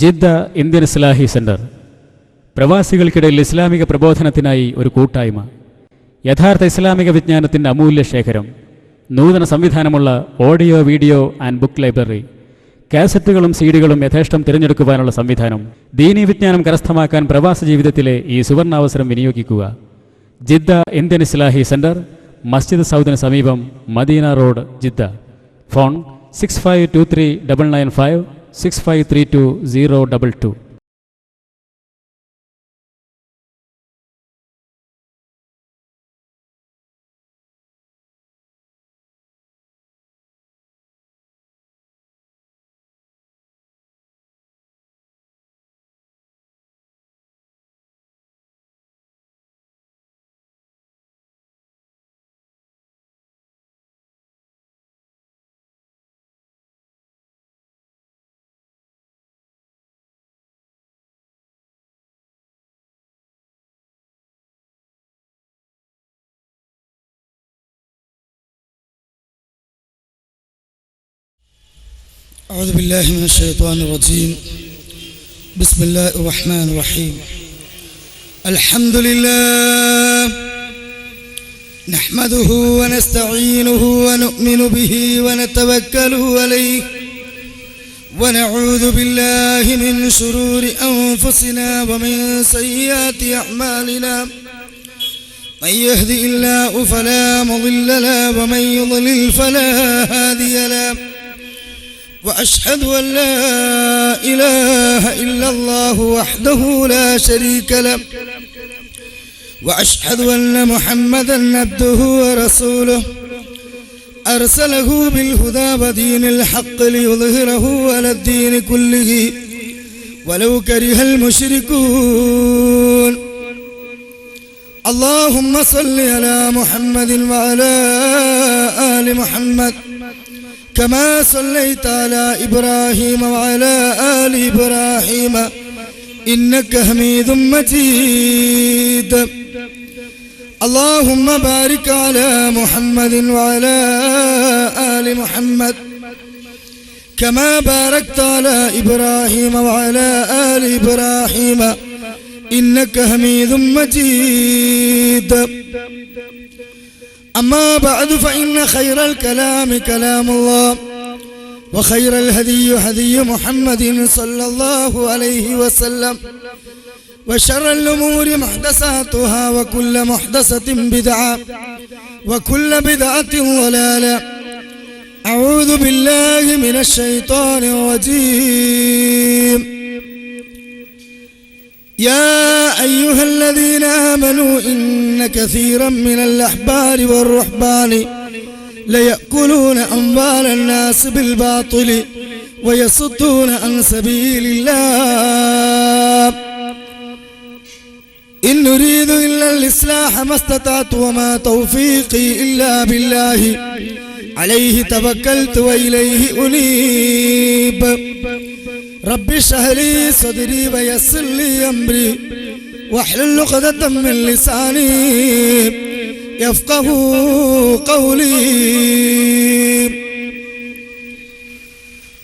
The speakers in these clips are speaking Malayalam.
ജിദ്ദ ഇന്ത്യൻ ഇസ്ലാഹി സെന്റർ പ്രവാസികൾക്കിടയിൽ ഇസ്ലാമിക പ്രബോധനത്തിനായി ഒരു കൂട്ടായ്മ. യഥാർത്ഥ ഇസ്ലാമിക വിജ്ഞാനത്തിൻ്റെ അമൂല്യ ശേഖരം. നൂതന സംവിധാനമുള്ള audio, video and book library. കാസറ്റുകളും സീഡികളും യഥേഷ്ടം തിരഞ്ഞെടുക്കുവാനുള്ള സംവിധാനം. ദീനീ വിജ്ഞാനം കരസ്ഥമാക്കാൻ പ്രവാസ ജീവിതത്തിലെ ഈ സുവർണാവസരം വിനിയോഗിക്കുക. ജിദ്ദ ഇന്ത്യൻ ഇസ്ലാഹി സെന്റർ, മസ്ജിദ് സൗദിന് സമീപം, മദീന റോഡ്, ജിദ്ദ. ഫോൺ 6523 995 6532 022. أعوذ بالله من الشيطان الرجيم. بسم الله الرحمن الرحيم. الحمد لله نحمده ونستعينه ونؤمن به ونتوكل عليه ونعوذ بالله من شرور أنفسنا ومن سيئات أعمالنا. من يهدي الله فلا مضل له ومن يضلل فلا هادي له. وأشهد أن لا إله إلا الله وحده لا شريك له. وأشهد أن محمدا عبده ورسوله أرسله بالهدى ودين الحق ليظهره على الدين كله ولو كره المشركون. اللهم صل على محمد وعلى آل محمد كما صليت على إبراهيم وعلى آل إبراهيم إنك حميد مجيد. اللهم بارك على محمد وعلى آل محمد كما باركت على إبراهيم وعلى آل إبراهيم إنك حميد مجيد. أما بعد فإن خير الكلام كلام الله وخير الهدي هدي محمد صلى الله عليه وسلم وشر الأمور محدثاتها وكل محدثة بدعة وكل بدعة ضلالة. أعوذ بالله من الشيطان الرجيم. يا أيها الذين آمنوا إن كثيرا من الأحبار والرهبان ليأكلون أموال الناس بالباطل ويصدون عن سبيل الله. إن نريد إلا الإصلاح ما استطعت وما توفيقي إلا بالله عليه توكلت وإليه أنيب. رب اشرح لي صدري ويسر لي أمري واحلل عقدة من لساني يفقهوا قولي.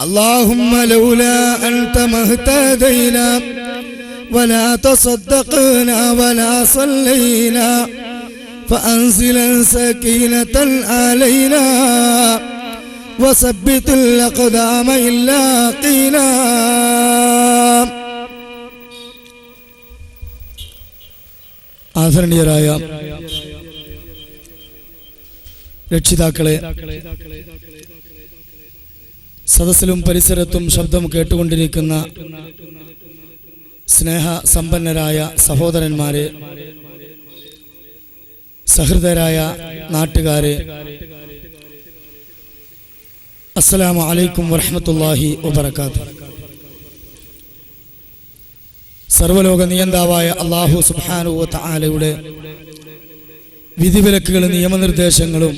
اللهم لولا أنت ما اهتدينا ولا تصدقنا ولا صلينا فأنزل سكينة علينا وثبت الأقدام إن لاقينا. ആദരണീയരായ രക്ഷിതാക്കളെ, സദസ്സിലും പരിസരത്തും ശബ്ദം കേട്ടുകൊണ്ടിരിക്കുന്ന സ്നേഹസമ്പന്നരായ സഹോദരന്മാരെ, സഹൃദയരായ നാട്ടുകാരെ, അസ്സലാമു അലൈക്കും വറഹ്മത്തുള്ളാഹി വബറകാതുഹു. സർവലോക നിയന്താവായ അല്ലാഹു സുബ്ഹാനഹു വ തആലയുടെ വിധിവിലക്കുകളും നിയമനിർദ്ദേശങ്ങളും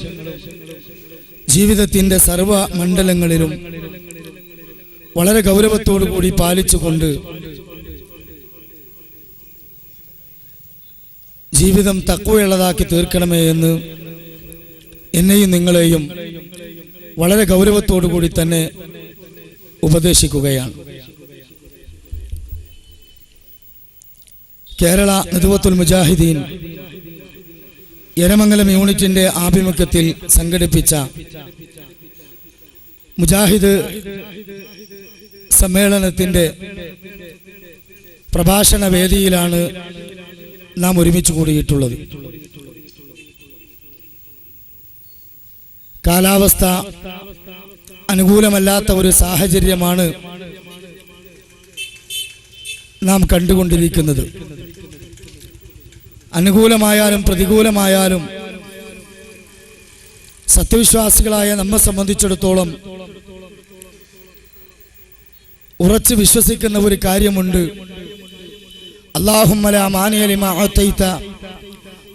ജീവിതത്തിൻ്റെ സർവ മണ്ഡലങ്ങളിലും വളരെ ഗൗരവത്തോടു കൂടി പാലിച്ചുകൊണ്ട് ജീവിതം തഖ്വയുള്ളതാക്കി തീർക്കണമേ എന്ന് എന്നെയും നിങ്ങളെയും വളരെ ഗൗരവത്തോടു കൂടി തന്നെ ഉപദേശിക്കുകയാണ്. കേരള നദ്വത്തുൽ മുജാഹിദീൻ എരമംഗലം യൂണിറ്റിന്റെ ആഭിമുഖ്യത്തിൽ സംഘടിപ്പിച്ച മുജാഹിദ് സമ്മേളനത്തിന്റെ പ്രഭാഷണ വേദിയിലാണ് നാം ഒരുമിച്ച് കൂടിയിട്ടുള്ളത്. കാലാവസ്ഥ അനുകൂലമല്ലാത്ത ഒരു സാഹചര്യമാണ് നാം കണ്ടുകൊണ്ടിരിക്കുന്നത്. അനുകൂലമായാലും പ്രതികൂലമായാലും സത്യവിശ്വാസികളായ നമ്മെ സംബന്ധിച്ചിടത്തോളം ഉറച്ചു വിശ്വസിക്കുന്ന ഒരു കാര്യമുണ്ട്. അല്ലാഹുമ്മ ലാ മാനിയ ലിമാ അഅതൈത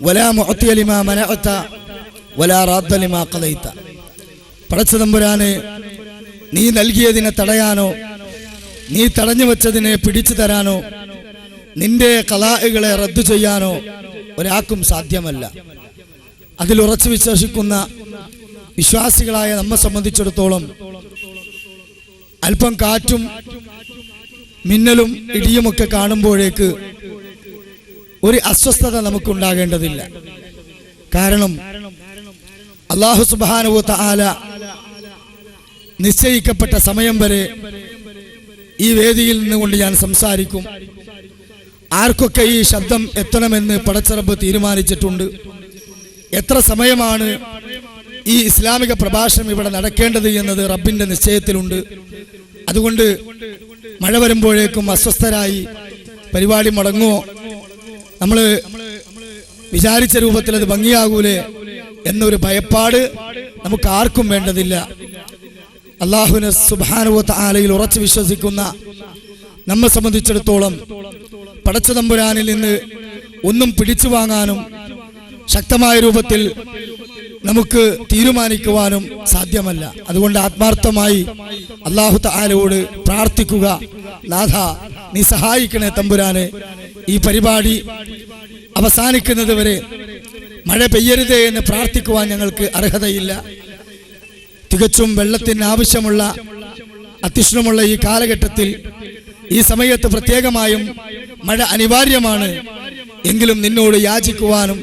വലാ മുഅതിയ ലിമാ മനഅത വലാ റാദ്ദ ലിമാ ഖദൈത. പടച്ചതമ്പുരാനെ, നീ നൽകിയതിനെ തടയാനോ നീ തടഞ്ഞു വച്ചതിനെ പിടിച്ചു തരാനോ നിന്റെ ഖലാഇകളെ റദ്ദു ചെയ്യാനോ ഒരാൾക്കും സാധ്യമല്ല. അതിൽ ഉറച്ചു വിശ്വസിക്കുന്ന വിശ്വാസികളായ നമ്മെ സംബന്ധിച്ചിടത്തോളം അല്പം കാറ്റും മിന്നലും ഇടിയുമൊക്കെ കാണുമ്പോഴേക്ക് ഒരു അസ്വസ്ഥത നമുക്കുണ്ടാകേണ്ടതില്ല. കാരണം അല്ലാഹു സുബ്ഹാനഹു വ തആല നിശ്ചയിക്കപ്പെട്ട സമയം വരെ ഈ വേദിയിൽ നിന്നുകൊണ്ട് ഞാൻ സംസാരിക്കും. ആർക്കൊക്കെ ഈ ശബ്ദം എത്തണമെന്ന് പടച്ചറബ് തീരുമാനിച്ചിട്ടുണ്ട്. എത്ര സമയമാണ് ഈ ഇസ്ലാമിക പ്രഭാഷണം ഇവിടെ നടക്കേണ്ടത് എന്നത് റബ്ബിന്റെ നിശ്ചയത്തിലുണ്ട്. അതുകൊണ്ട് മഴ വരുമ്പോഴേക്കും അസ്വസ്ഥരായി പരിപാടി മുടങ്ങുമോ, നമ്മൾ വിചാരിച്ച രൂപത്തിൽ അത് ഭംഗിയാകൂലേ എന്നൊരു ഭയപ്പാട് നമുക്ക് ആർക്കും വേണ്ടതില്ല. അല്ലാഹുവിനെ സുബ്ഹാനഹു വ തആലയിൽ ഉറച്ചു വിശ്വസിക്കുന്ന നമ്മെ സംബന്ധിച്ചിടത്തോളം പടച്ചതമ്പുരാനിൽ നിന്ന് ഒന്നും പിടിച്ചു വാങ്ങാനും ശക്തമായ രൂപത്തിൽ നമുക്ക് തീരുമാനിക്കുവാനും സാധ്യമല്ല. അതുകൊണ്ട് ആത്മാർത്ഥമായി അല്ലാഹു തആലയോട് പ്രാർത്ഥിക്കുക, നാഥ നീ സഹായിക്കണേ തമ്പുരാനെ, ഈ പരിപാടി അവസാനിക്കുന്നത് വരെ മഴ പെയ്യരുതേ എന്ന് പ്രാർത്ഥിക്കുവാൻ ഞങ്ങൾക്ക് അർഹതയില്ല. തികച്ചും വെള്ളത്തിന് ആവശ്യമുള്ള അത്യുഷ്ണമുള്ള ഈ കാലഘട്ടത്തിൽ ഈ സമയത്ത് പ്രത്യേകമായും മഴ അനിവാര്യമാണ്. എങ്കിലും നിന്നോട് യാചിക്കുവാനും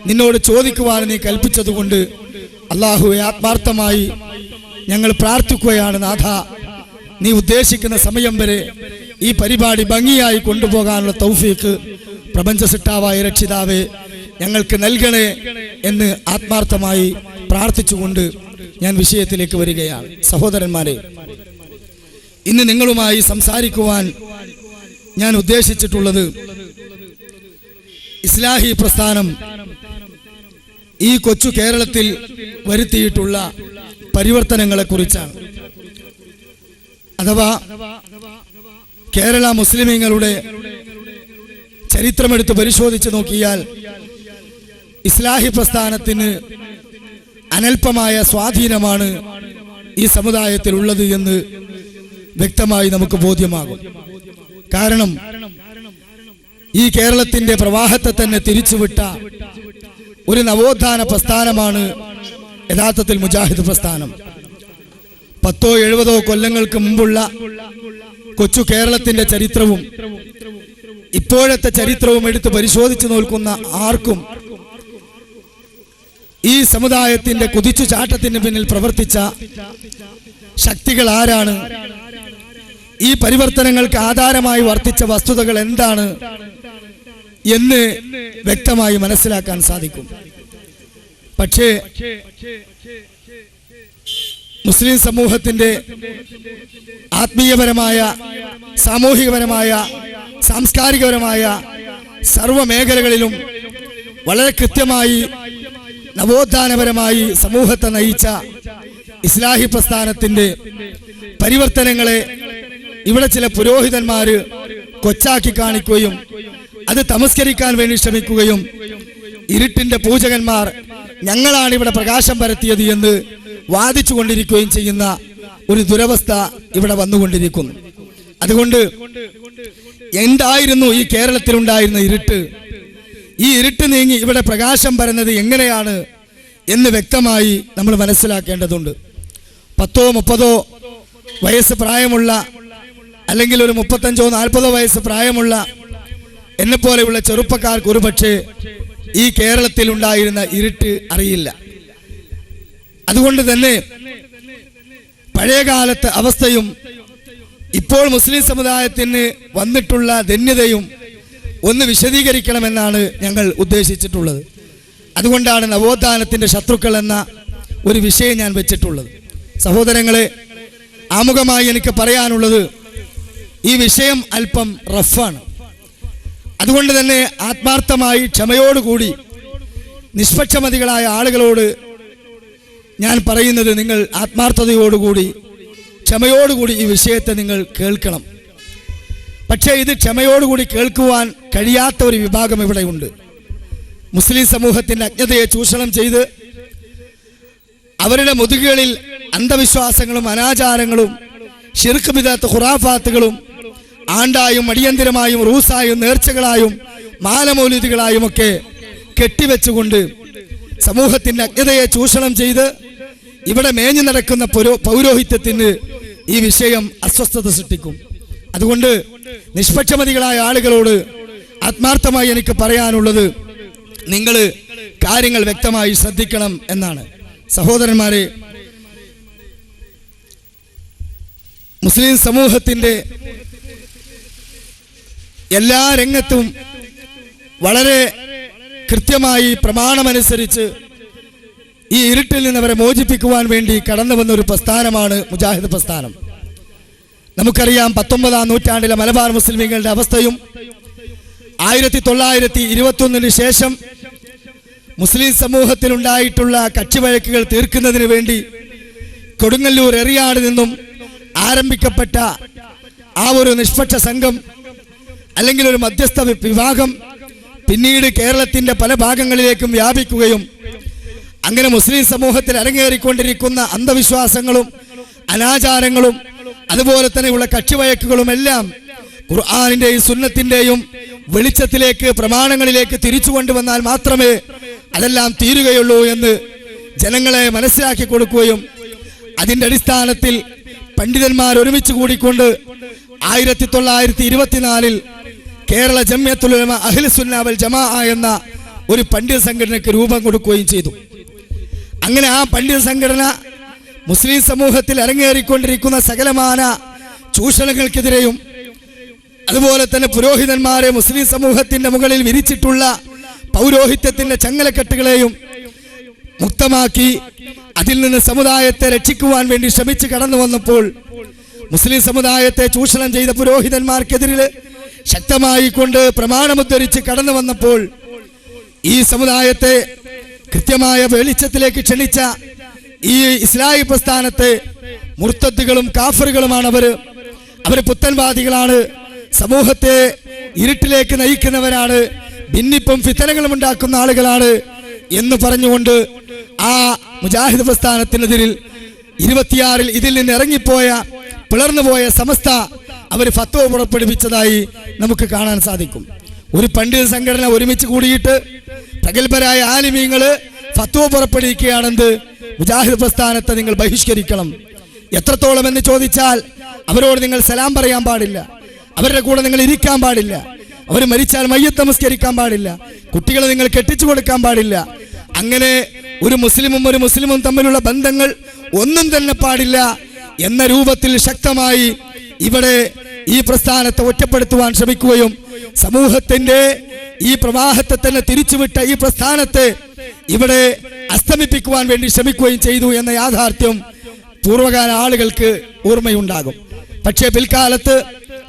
നിന്നോട് ചോദിക്കുവാനും നീ കൽപ്പിച്ചതുകൊണ്ട് അല്ലാഹുവേ, ആത്മാർത്ഥമായി ഞങ്ങൾ പ്രാർത്ഥിക്കുകയാണ്. നാഥ, നീ ഉദ്ദേശിക്കുന്ന സമയം വരെ ഈ പരിപാടി ഭംഗിയായി കൊണ്ടുപോകാനുള്ള തൗഫീഖ് പ്രപഞ്ച സിട്ടാവായ രക്ഷിതാവേ ഞങ്ങൾക്ക് നൽകണേ എന്ന് ആത്മാർത്ഥമായി പ്രാർത്ഥിച്ചുകൊണ്ട് ഞാൻ വിഷയത്തിലേക്ക് വരികയാണ്. സഹോദരന്മാരെ, ഇന്ന് നിങ്ങളുമായി സംസാരിക്കുവാൻ ഞാൻ ഉദ്ദേശിച്ചിട്ടുള്ളത് ഇസ്ലാഹി പ്രസ്ഥാനം ഈ കൊച്ചു കേരളത്തിൽ വരുത്തിയിട്ടുള്ള പരിവർത്തനങ്ങളെ കുറിച്ചാണ്. അഥവാ കേരള മുസ്ലിമീങ്ങളുടെ ചരിത്രമെടുത്ത് പരിശോധിച്ച് നോക്കിയാൽ ഇസ്ലാഹി പ്രസ്ഥാനത്തിന് അനൽപമായ സ്വാധീനമാണ് ഈ സമുദായത്തിൽ ഉള്ളത് എന്ന് വ്യക്തമായി നമുക്ക് ബോധ്യമാകും. കാരണം ഈ കേരളത്തിന്റെ പ്രവാഹത്തെ തന്നെ തിരിച്ചുവിട്ട ഒരു നവോത്ഥാന പ്രസ്ഥാനമാണ് യഥാർത്ഥത്തിൽ മുജാഹിദ് പ്രസ്ഥാനം. 10-70 കൊല്ലങ്ങൾക്ക് മുമ്പുള്ള കൊച്ചു കേരളത്തിന്റെ ചരിത്രവും ഇപ്പോഴത്തെ ചരിത്രവും എടുത്ത് പരിശോധിച്ചു നോക്കുന്ന ആർക്കും ഈ സമുദായത്തിന്റെ കുതിച്ചു ചാട്ടത്തിന് പിന്നിൽ പ്രവർത്തിച്ച ശക്തികൾ ആരാണ്, ഈ പരിവർത്തനങ്ങൾക്ക് ആധാരമായി വർത്തിച്ച വസ്തുതകൾ എന്താണ് എന്ന് വ്യക്തമായി മനസ്സിലാക്കാൻ സാധിക്കും. പക്ഷേ മുസ്ലിം സമൂഹത്തിന്റെ ആത്മീയപരമായ, സാമൂഹികപരമായ, സാംസ്കാരികപരമായ സർവ മേഖലകളിലും വളരെ കൃത്യമായി നവോത്ഥാനപരമായി സമൂഹത്തെ നയിച്ച ഇസ്ലാഹി പ്രസ്ഥാനത്തിന്റെ പരിവർത്തനങ്ങളെ ഇവിടെ ചില പുരോഹിതന്മാര് കൊച്ചാക്കി കാണിക്കുകയും അത് തമസ്കരിക്കാൻ വേണ്ടി ശ്രമിക്കുകയും ഇരുട്ടിന്റെ പൂജകന്മാർ ഞങ്ങളാണ് ഇവിടെ പ്രകാശം പരത്തിയത് എന്ന് വാദിച്ചു കൊണ്ടിരിക്കുകയും ചെയ്യുന്ന ഒരു ദുരവസ്ഥ ഇവിടെ വന്നുകൊണ്ടിരിക്കുന്നു. അതുകൊണ്ട് എന്തായിരുന്നു ഈ കേരളത്തിലുണ്ടായിരുന്ന ഇരുട്ട്? ഈ ഇരുട്ട് നീങ്ങി ഇവിടെ പ്രകാശം പരന്നത് എങ്ങനെയാണ് എന്ന് വ്യക്തമായി നമ്മൾ മനസ്സിലാക്കേണ്ടതുണ്ട്. 10-30 വയസ്സ് പ്രായമുള്ള, അല്ലെങ്കിൽ ഒരു 35-40 വയസ്സ് പ്രായമുള്ള എന്നെപ്പോലെയുള്ള ചെറുപ്പക്കാർക്ക് ഒരുപക്ഷെ ഈ കേരളത്തിൽ ഉണ്ടായിരുന്ന ഇരുട്ട് അറിയില്ല. അതുകൊണ്ട് തന്നെ പഴയകാലത്തെ അവസ്ഥയും ഇപ്പോൾ മുസ്ലിം സമുദായത്തിന് വന്നിട്ടുള്ള ധന്യതയും ഒന്ന് വിശദീകരിക്കണമെന്നാണ് ഞങ്ങൾ ഉദ്ദേശിച്ചിട്ടുള്ളത്. അതുകൊണ്ടാണ് നവോത്ഥാനത്തിൻ്റെ ശത്രുക്കൾ എന്ന ഒരു വിഷയം ഞാൻ വെച്ചിട്ടുള്ളത്. സഹോദരങ്ങളെ, ആമുഖമായി എനിക്ക് പറയാനുള്ളത്, ഈ വിഷയം അല്പം റഫാണ്. അതുകൊണ്ട് തന്നെ ആത്മാർത്ഥമായി ക്ഷമയോടുകൂടി നിഷ്പക്ഷമതികളായ ആളുകളോട് ഞാൻ പറയുന്നത്, നിങ്ങൾ ആത്മാർത്ഥതയോടുകൂടി ക്ഷമയോടുകൂടി ഈ വിഷയത്തെ നിങ്ങൾ കേൾക്കണം. പക്ഷേ ഇത് ക്ഷമയോടുകൂടി കേൾക്കുവാൻ കഴിയാത്ത ഒരു വിഭാഗം ഇവിടെയുണ്ട്. മുസ്ലിം സമൂഹത്തിൻ്റെ അജ്ഞതയെ ചൂഷണം ചെയ്ത് അവരുടെ മുതുകുകളിൽ അന്ധവിശ്വാസങ്ങളും അനാചാരങ്ങളും ശിർക്ക് ബിദഅത്ത് ഖുറാഫാത്തുകളും ആണ്ടായും അടിയന്തിരമായും റൂസായും നേർച്ചകളായും മാലമൗലിദുകളായും ഒക്കെ കെട്ടിവെച്ചുകൊണ്ട് സമൂഹത്തിൻ്റെ അജ്ഞതയെ ചൂഷണം ചെയ്ത് ഇവിടെ മേഞ്ഞു നടക്കുന്ന പൗരോഹിത്യത്തിന് ഈ വിഷയം അസ്വസ്ഥത സൃഷ്ടിക്കും. അതുകൊണ്ട് നിഷ്പക്ഷമതികളായ ആളുകളോട് ആത്മാർത്ഥമായി എനിക്ക് പറയാനുള്ളത്, നിങ്ങൾ കാര്യങ്ങൾ വ്യക്തമായി ശ്രദ്ധിക്കണം എന്നാണ്. സഹോദരന്മാരെ, മുസ്ലിം സമൂഹത്തിൻ്റെ എല്ലാ രംഗത്തും വളരെ കൃത്യമായി പ്രമാണമനുസരിച്ച് ഈ ഇരുട്ടിൽ നിന്ന് അവരെ മോചിപ്പിക്കുവാൻ വേണ്ടി കടന്നു വന്ന ഒരു പ്രസ്ഥാനമാണ് മുജാഹിദ് പ്രസ്ഥാനം. നമുക്കറിയാം 19-ാം നൂറ്റാണ്ടിലെ മലബാർ മുസ്ലിമീങ്ങളുടെ അവസ്ഥയും 1921 ശേഷം മുസ്ലിം സമൂഹത്തിലുണ്ടായിട്ടുള്ള കക്ഷിവഴക്കുകൾ തീർക്കുന്നതിന് വേണ്ടി കൊടുങ്ങല്ലൂർ എറിയാട് നിന്നും ആരംഭിക്കപ്പെട്ട ആ ഒരു നിഷ്പക്ഷ സംഘം അല്ലെങ്കിൽ ഒരു മധ്യസ്ഥ വിഭാഗം പിന്നീട് കേരളത്തിൻ്റെ പല ഭാഗങ്ങളിലേക്കും വ്യാപിക്കുകയും അങ്ങനെ മുസ്ലിം സമൂഹത്തിൽ അരങ്ങേറിക്കൊണ്ടിരിക്കുന്ന അന്ധവിശ്വാസങ്ങളും അനാചാരങ്ങളും അതുപോലെ തന്നെയുള്ള കക്ഷിവഴക്കുകളും എല്ലാം ഖുർആനിന്റെയും സുന്നത്തിന്റെയും വെളിച്ചത്തിലേക്ക് പ്രമാണങ്ങളിലേക്ക് തിരിച്ചു കൊണ്ടുവന്നാൽ മാത്രമേ അതെല്ലാം തീരുകയുള്ളൂ എന്ന് ജനങ്ങളെ മനസ്സിലാക്കി കൊടുക്കുകയും അതിൻ്റെ അടിസ്ഥാനത്തിൽ പണ്ഡിതന്മാർ ഒരുമിച്ച് കൂടിക്കൊണ്ട് 1924 കേരള ജംഇയ്യത്തുൽ ഉലമ അഹ്ലുസ് സുന്ന വൽ ജമാഅ എന്ന ഒരു പണ്ഡിത സംഘടനയ്ക്ക് രൂപം കൊടുക്കുകയും ചെയ്തു. അങ്ങനെ ആ പണ്ഡിത സംഘടന മുസ്ലിം സമൂഹത്തിൽ അരങ്ങേറിക്കൊണ്ടിരിക്കുന്ന സകലമാന ചൂഷണങ്ങൾക്കെതിരെയും അതുപോലെ തന്നെ പുരോഹിതന്മാരെ മുസ്ലിം സമൂഹത്തിന്റെ മുകളിൽ വിരിച്ചിട്ടുള്ള പൗരോഹിത്യത്തിന്റെ ചങ്ങലക്കെട്ടുകളെയും മുക്തമാക്കി അതിൽ നിന്ന് സമുദായത്തെ രക്ഷിക്കുവാൻ വേണ്ടി ശ്രമിച്ച് കടന്നു വന്നപ്പോൾ മുസ്ലിം സമുദായത്തെ ചൂഷണം ചെയ്ത പുരോഹിതന്മാർക്കെതിരെ ശക്തമായി കൊണ്ട് പ്രമാണമുദ്ധരിച്ച് കടന്നു വന്നപ്പോൾ ഈ സമുദായത്തെ കൃത്യമായ വെളിച്ചത്തിലേക്ക് ക്ഷണിച്ച ഈ ഇസ്ലാഹി പ്രസ്ഥാനത്തെ മുർത്തദ്ദുകളും കാഫറുകളുമാണ് അവർ പുത്തൻവാദികളാണ്, സമൂഹത്തെ ഇരുട്ടിലേക്ക് നയിക്കുന്നവരാണ്, ഭിന്നിപ്പും ഫിത്തനകളും ഉണ്ടാക്കുന്ന ആളുകളാണ് എന്ന് പറഞ്ഞുകൊണ്ട് ആ മുജാഹിദ് പ്രസ്ഥാനത്തിനെതിരിൽ 26-ൽ ഇതിൽ നിന്ന് ഇറങ്ങിപ്പോയ പിളർന്നുപോയ സമസ്ത അവർ ഫത്വ പുറപ്പെടുവിച്ചതായി നമുക്ക് കാണാൻ സാധിക്കും. ഒരു പണ്ഡിത സംഘടന ഒരുമിച്ച് കൂടിയിട്ട് പ്രഗത്ഭരായ ആലിമീങ്ങള് ഫത്വ പുറപ്പെടുവിക്കുകയാണെന്ന് മുജാഹിദ് പ്രസ്ഥാനത്തെ നിങ്ങൾ ബഹിഷ്കരിക്കണം. എത്രത്തോളം എന്ന് ചോദിച്ചാൽ അവരോട് നിങ്ങൾ സലാം പറയാൻ പാടില്ല, അവരുടെ കൂടെ നിങ്ങൾ ഇരിക്കാൻ പാടില്ല, അവർ മരിച്ചാൽ മയ്യത്ത് നമസ്കരിക്കാൻ പാടില്ല, കുട്ടികളെ നിങ്ങൾ കെട്ടിച്ചു കൊടുക്കാൻ പാടില്ല. അങ്ങനെ ഒരു മുസ്ലിമും തമ്മിലുള്ള ബന്ധങ്ങൾ ഒന്നും തന്നെ പാടില്ല എന്ന രൂപത്തിൽ ശക്തമായി ഇവിടെ ഈ പ്രസ്ഥാനത്തെ ഒറ്റപ്പെടുത്തുവാൻ ശ്രമിക്കുകയും സമൂഹത്തിന്റെ ഈ പ്രവാഹത്തെ തന്നെ തിരിച്ചുവിട്ട ഈ പ്രസ്ഥാനത്തെ ഇവിടെ അസ്തമിപ്പിക്കുവാൻ വേണ്ടി ശ്രമിക്കുകയും ചെയ്തു എന്ന യാഥാർത്ഥ്യം പൂർവ്വകാല ആളുകൾക്ക് ഓർമ്മയുണ്ടാകും. പക്ഷേ പിൽക്കാലത്ത്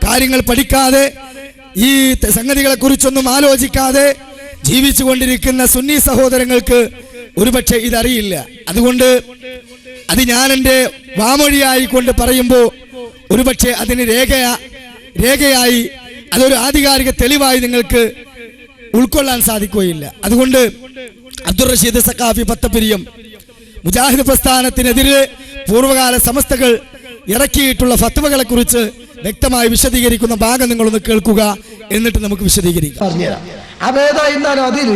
കാര്യങ്ങൾ പഠിക്കാതെ ഈ സംഗതികളെ കുറിച്ചൊന്നും ആലോചിക്കാതെ ജീവിച്ചു കൊണ്ടിരിക്കുന്ന സുന്നി സഹോദരങ്ങൾക്ക് ഒരുപക്ഷെ ഇതറിയില്ല. അതുകൊണ്ട് അത് ഞാൻ എൻ്റെ വാമൊഴിയായിക്കൊണ്ട് പറയുമ്പോൾ ഒരുപക്ഷെ അതിന് രേഖയായി അതൊരു ആധികാരിക തെളിവായി നിങ്ങൾക്ക് ഉൾക്കൊള്ളാൻ സാധിക്കുകയില്ല. അതുകൊണ്ട് അബ്ദുൾ റഷീദ് സഖാഫി പത്തപ്പിരിയം മുജാഹിദ് പ്രസ്ഥാനത്തിനെതിരെ പൂർവ്വകാല സമസ്തകൾ ഇറക്കിയിട്ടുള്ള ഫത്വകളെ കുറിച്ച് വ്യക്തമായി വിശദീകരിക്കുന്ന ഭാഗം നിങ്ങളൊന്ന് കേൾക്കുക, എന്നിട്ട് നമുക്ക് വിശദീകരിക്കാം. അതേതായിരുന്നാലും അതിൽ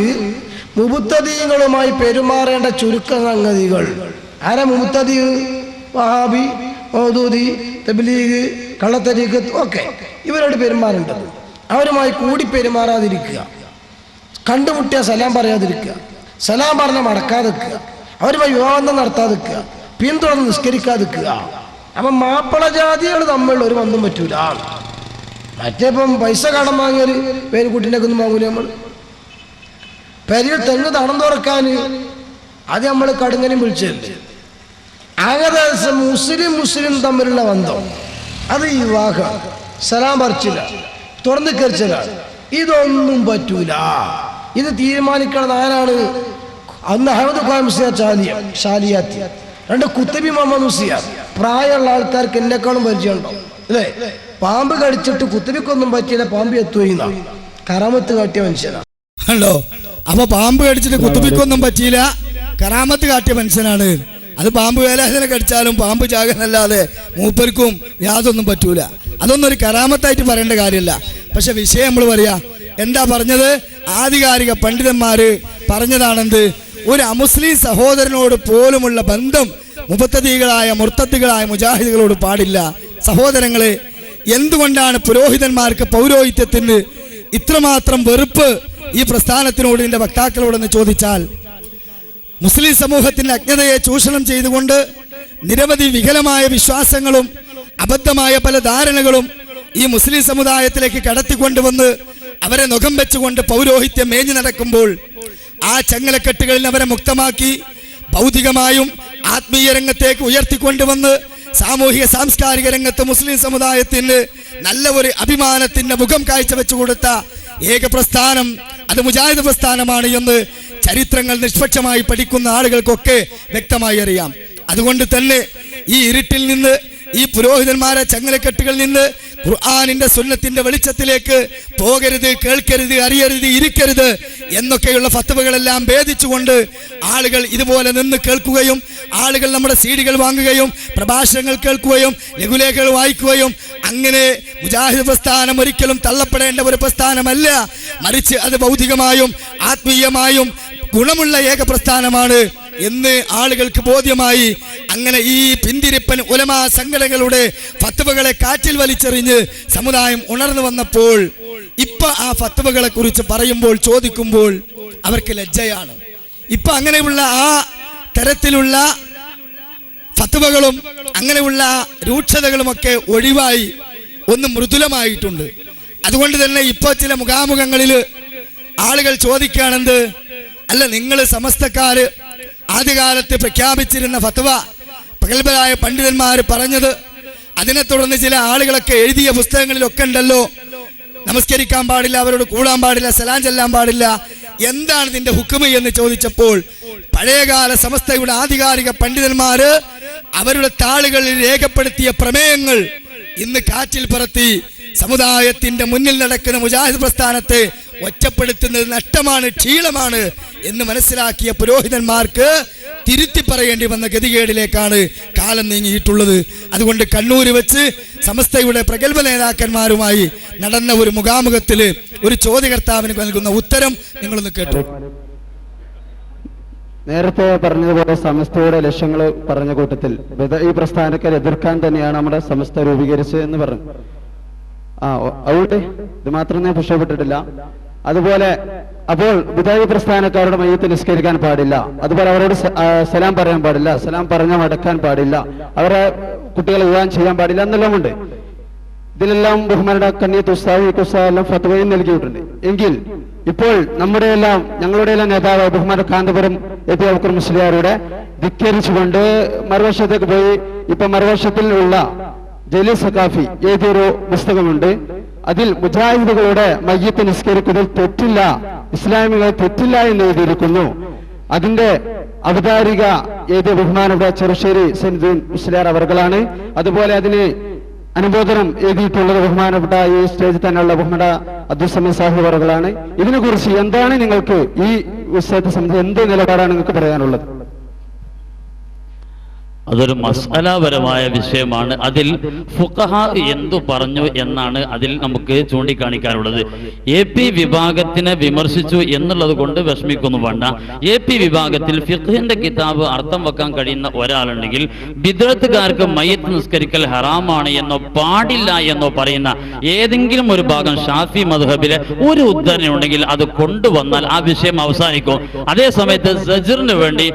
മുബത്തദീങ്ങളുമായി പെരുമാറേണ്ട ചുരുക്ക സംഗതികൾ. ആരാ മുബത്തദീ? വഹാബി, മൗദൂദി, തബ്ലീഗ്, കള്ളത്തരീഖ് ഒക്കെ ഇവരോട് പെരുമാറേണ്ടത്. അവരുമായി കൂടി പെരുമാറാതിരിക്കുക, കണ്ടുമുട്ടിയ സലാം പറയാതിരിക്കുക, സലാം പറഞ്ഞ മടക്കാതിരിക്കുക, അവരുമായി വിവാഹം നടത്താതിരിക്കുക, പിന്തുടർന്ന് നിസ്കരിക്കാതിരിക്കുക. അപ്പം മാപ്പിള ജാതികൾ തമ്മിൽ ഒരു ബന്ധം പറ്റൂല. മറ്റേപ്പം പൈസ കടം വാങ്ങിയാൽ പേര് കുട്ടീനൊക്കെ ഒന്നും വാങ്ങൂല. നമ്മൾ പെരിയിൽ തെങ്ങ് തടം തുറക്കാൻ അത് നമ്മൾ കടുങ്ങനും വിളിച്ചല്ലേ. അങ്ങനെ മുസ്ലിം തമ്മിലുള്ള ബന്ധം അത് ഈ വിവാഹം, സലാം പറിച്ചില്ല, തുറന്നു കയറിച്ചില്ല, ഇതൊന്നും പറ്റൂല. ഇത് തീരുമാനിക്കുന്നത് ആരാണ്? അന്ന് അഹമ്മദ് ഖാൻ മുസ്ലിയാർ ഷാലിയാത്തി, രണ്ട് കുത്തബി മുഹമ്മദ് മുസ്ലിയാർ. പ്രായമുള്ള ആൾക്കാർക്ക് എന്നെക്കാളും പരിചയമുണ്ടോ അല്ലേ? പാമ്പ് കടിച്ചിട്ട് കുത്തബിക്കൊന്നും പറ്റിയില്ല, പാമ്പ് എത്തുകയുന്ന കറാമത്ത് കാട്ടിയ മനുഷ്യനാണ്. ആണല്ലോ. അപ്പൊ പാമ്പ് കടിച്ചിട്ട് കുത്തുബിക്കൊന്നും പറ്റിയില്ല, കറാമത്ത് കാട്ടിയ മനുഷ്യനാണ്. അത് പാമ്പ് വേലാസനെ കടിച്ചാലും പാമ്പ് ചാകാനല്ലാതെ മൂപ്പർക്കും യാതൊന്നും പറ്റൂല. അതൊന്നും ഒരു കറാമത്തായിട്ട് പറയേണ്ട കാര്യമില്ല. പക്ഷെ വിഷയം നമ്മൾ പറയാ, എന്താ പറഞ്ഞത്? ആധികാരിക പണ്ഡിതന്മാര് പറഞ്ഞതാണെന്ത്? ഒരു അമുസ്ലിം സഹോദരനോട് പോലുമുള്ള ബന്ധം മുബത്തദികളായ മുർത്തദ്ദികളായ മുജാഹിദുകളോട് പാടില്ല. സഹോദരങ്ങളെ, എന്തുകൊണ്ടാണ് പുരോഹിതന്മാർക്ക് പൗരോഹിത്യത്തിന് ഇത്രമാത്രം വെറുപ്പ് ഈ പ്രസ്ഥാനത്തിനോട്, ഇതിന്റെ വക്താക്കളോടെന്ന് ചോദിച്ചാൽ, മുസ്ലിം സമൂഹത്തിന്റെ അജ്ഞതയെ ചൂഷണം ചെയ്തുകൊണ്ട് നിരവധി വികലമായ വിശ്വാസങ്ങളും അബദ്ധമായ പല ധാരണകളും ഈ മുസ്ലിം സമുദായത്തിലേക്ക് കടത്തിക്കൊണ്ടുവന്ന് അവരെ നുഖം വെച്ചുകൊണ്ട് പൗരോഹിത്യം മേഞ്ഞു നടക്കുമ്പോൾ ആ ചങ്ങലക്കെട്ടുകളിൽ അവരെ മുക്തമാക്കി ഭൗതികമായും ആത്മീയ രംഗത്തേക്ക് ഉയർത്തിക്കൊണ്ടുവന്ന് സാമൂഹിക സാംസ്കാരിക രംഗത്ത് മുസ്ലിം സമുദായത്തിന് നല്ല ഒരു അഭിമാനത്തിന്റെ മുഖം കാഴ്ചവെച്ചു കൊടുത്ത ഏക പ്രസ്ഥാനം അത് മുജാഹിദ് പ്രസ്ഥാനമാണ് എന്ന് ചരിത്രങ്ങൾ നിഷ്പക്ഷമായി പഠിക്കുന്ന ആളുകൾക്കൊക്കെ വ്യക്തമായി അറിയാം. അതുകൊണ്ട് തന്നെ ഈ ഇരുട്ടിൽ നിന്ന്, ഈ പുരോഹിതന്മാരെ ചങ്ങലക്കെട്ടുകളിൽ നിന്ന് ഖുർആനിന്റെ സുന്നത്തിന്റെ വെളിച്ചത്തിലേക്ക് പോകരുത്, കേൾക്കരുത്, അറിയരുത്, ഇരിക്കരുത് എന്നൊക്കെയുള്ള ഫത്വകളെല്ലാം ഭേദിച്ചുകൊണ്ട് ആളുകൾ ഇതുപോലെ നിന്ന് കേൾക്കുകയും ആളുകൾ നമ്മുടെ സീഡികൾ വാങ്ങുകയും പ്രഭാഷണങ്ങൾ കേൾക്കുകയും ലഘുലേഖകൾ വായിക്കുകയും അങ്ങനെ മുജാഹിദ് പ്രസ്ഥാനം ഒരിക്കലും തള്ളപ്പെടേണ്ട ഒരു പ്രസ്ഥാനമല്ല, മറിച്ച് അത് ഭൗതികമായും ആത്മീയമായും ഗുണമുള്ള ഏക പ്രസ്ഥാനമാണ് എന്ന് ആളുകൾക്ക് ബോധ്യമായി. അങ്ങനെ ഈ പിന്തിരിപ്പൻ ഉലമാ സംഘടനകളുടെ ഫത്വകളെ കാറ്റിൽ വലിച്ചെറിഞ്ഞ് സമുദായം ഉണർന്നു വന്നപ്പോൾ ഇപ്പൊ ആ ഫത്വകളെ കുറിച്ച് പറയുമ്പോൾ, ചോദിക്കുമ്പോൾ അവർക്ക് ലജ്ജയാണ്. ഇപ്പൊ അങ്ങനെയുള്ള ആ തരത്തിലുള്ള ഫത്വകളും അങ്ങനെയുള്ള രൂക്ഷതകളുമൊക്കെ ഒഴിവായി ഒന്ന് മൃദുലമായിട്ടുണ്ട്. അതുകൊണ്ട് തന്നെ ഇപ്പൊ ചില മുഖാമുഖങ്ങളിൽ ആളുകൾ ചോദിക്കുകയാണെന്ത്, അല്ല നിങ്ങൾ സമസ്തക്കാര് ആദ്യകാലത്ത് പ്രഖ്യാപിച്ചിരുന്ന ഫത്വ പ്രഗത്ഭരായ പണ്ഡിതന്മാർ പറഞ്ഞത്, അതിനെ തുടർന്ന് ചില ആളുകളൊക്കെ എഴുതിയ പുസ്തകങ്ങളിലൊക്കെ ഉണ്ടല്ലോ, നമസ്കരിക്കാൻ പാടില്ല, അവരോട് കൂടാൻ പാടില്ല, സലാം ചെല്ലാൻ പാടില്ല, എന്താണ് ഇതിന്റെ ഹുക്കുമ് എന്ന് ചോദിച്ചപ്പോൾ പഴയകാല സമസ്തയുടെ ആധികാരിക പണ്ഡിതന്മാര് അവരുടെ താളുകളിൽ രേഖപ്പെടുത്തിയ പ്രമേയങ്ങൾ ഇന്ന് കാറ്റിൽ പറത്തി സമുദായത്തിന്റെ മുന്നിൽ നടക്കുന്ന മുജാഹിദ് പ്രസ്ഥാനത്തെ ഒറ്റപ്പെടുത്തുന്നത് നഷ്ടമാണ്, ക്ഷീണമാണ് എന്ന് മനസ്സിലാക്കിയ പുരോഹിതന്മാർക്ക് തിരുത്തി പറയേണ്ടി വന്ന ഗതികേടിലേക്കാണ് കാലം നീങ്ങിയിട്ടുള്ളത്. അതുകൊണ്ട് കണ്ണൂര് വെച്ച് സമസ്തയുടെ പ്രഗത്ഭ നേതാക്കന്മാരുമായി നടന്ന ഒരു മുഖാമുഖത്തിൽ ഒരു ചോദ്യകർത്താവിന് നൽകുന്ന ഉത്തരം നിങ്ങളൊന്ന് കേട്ടു. നേരത്തെ പറഞ്ഞതുപോലെ സമസ്തയുടെ ലക്ഷ്യങ്ങൾ പറഞ്ഞ കൂട്ടത്തിൽ ഈ പ്രസ്ഥാനക്കാരെ എതിർക്കാൻ തന്നെയാണ് നമ്മുടെ സമസ്ത രൂപീകരിച്ചത് എന്ന് പറഞ്ഞു. അതുകൊണ്ട് ഇത് മാത്രമേ പുഷ്ടപ്പെട്ടിട്ടില്ല. അതുപോലെ അപ്പോൾ വിദായി പ്രസ്ഥാനക്കാരുടെ മയ്യത്ത് നിസ്കരിക്കാൻ പാടില്ല, അതുപോലെ അവരോട് സലാം പറയാൻ പാടില്ല, സലാം പറഞ്ഞാൽ മടക്കാൻ പാടില്ല, അവരെ കുട്ടികളെ വിവാഹം ചെയ്യാൻ പാടില്ല എന്നെല്ലാം ഉണ്ട്. ഇതിലെല്ലാം ബഹുമാനയുടെ കണ്ണിയത്ത് ഉസ്താദെല്ലാം ഫത്വയും നൽകിയിട്ടുണ്ട്. എങ്കിൽ ഇപ്പോൾ ഞങ്ങളുടെ എല്ലാം നേതാവ് ബഹുമാന കാന്തപുരം എ പി അബൂബക്കർ മുസ്ലിയാരുടെ ധിക്കരിച്ചുകൊണ്ട് മറുവശത്തേക്ക് പോയി ഇപ്പൊ മറുവശത്തിലുള്ള ജലീൽ സഖാഫി എഴുതിയൊരു പുസ്തകമുണ്ട്. അതിൽ മുജാഹിദുകളുടെ മയ്യത്ത് നിസ്കരിക്കുന്നതിൽ തെറ്റില്ല, ഇസ്ലാമികൾ തെറ്റില്ല എന്ന് എഴുതിയിരിക്കുന്നു. അതിന്റെ അവതാരിക എഴുതിയ ബഹുമാനയുടെ ചെറുശ്ശേരി സൈനുദ്ദീൻ മുസ്ലിയാർ അവർകളാണ്. അതുപോലെ അതിന് അനുമോദനം എഴുതിയിട്ടുള്ളത് ബഹുമാനപ്പെട്ട ഈ സ്റ്റേജിൽ തന്നെയുള്ള ബഹുമാന അബ്ദുൽ സമീദ് സാഹിബ് അവർകളാണ്. ഇതിനെ കുറിച്ച് എന്താണ് നിങ്ങൾക്ക് ഈ വിഷയത്തെ സംബന്ധിച്ച് എന്ത് നിലപാടാണ് നിങ്ങൾക്ക് പറയാനുള്ളത്? അതൊരു മസ്അലാപരമായ വിഷയമാണ്. അതിൽ ഫുഖഹാ എന്തു പറഞ്ഞു എന്നാണ് അതിൽ നമുക്ക് ചൂണ്ടിക്കാണിക്കാനുള്ളത്. AP വിഭാഗത്തിനെ വിമർശിച്ചു എന്നുള്ളത് കൊണ്ട് വിഷമിക്കൊന്നും വേണ്ട. AP വിഭാഗത്തിൽ ഫിഖ്ഹിന്റെ കിതാബ് അർത്ഥം വെക്കാൻ കഴിയുന്ന ഒരാളുണ്ടെങ്കിൽ ബിദ്അത്തുകാർക്ക് മയ്യിത്ത് നിസ്കരിക്കൽ ഹറാമാണ് എന്നോ പാടില്ല എന്നോ പറയുന്ന ഏതെങ്കിലും ഒരു ഭാഗം ഷാഫി മദ്ഹബിലെ ഒരു ഉദ്ധരണി ഉണ്ടെങ്കിൽ അത് കൊണ്ടുവന്നാൽ ആ വിഷയം അവസാനിക്കും. അതേ സമയത്ത് സജ്റിന് വേണ്ടി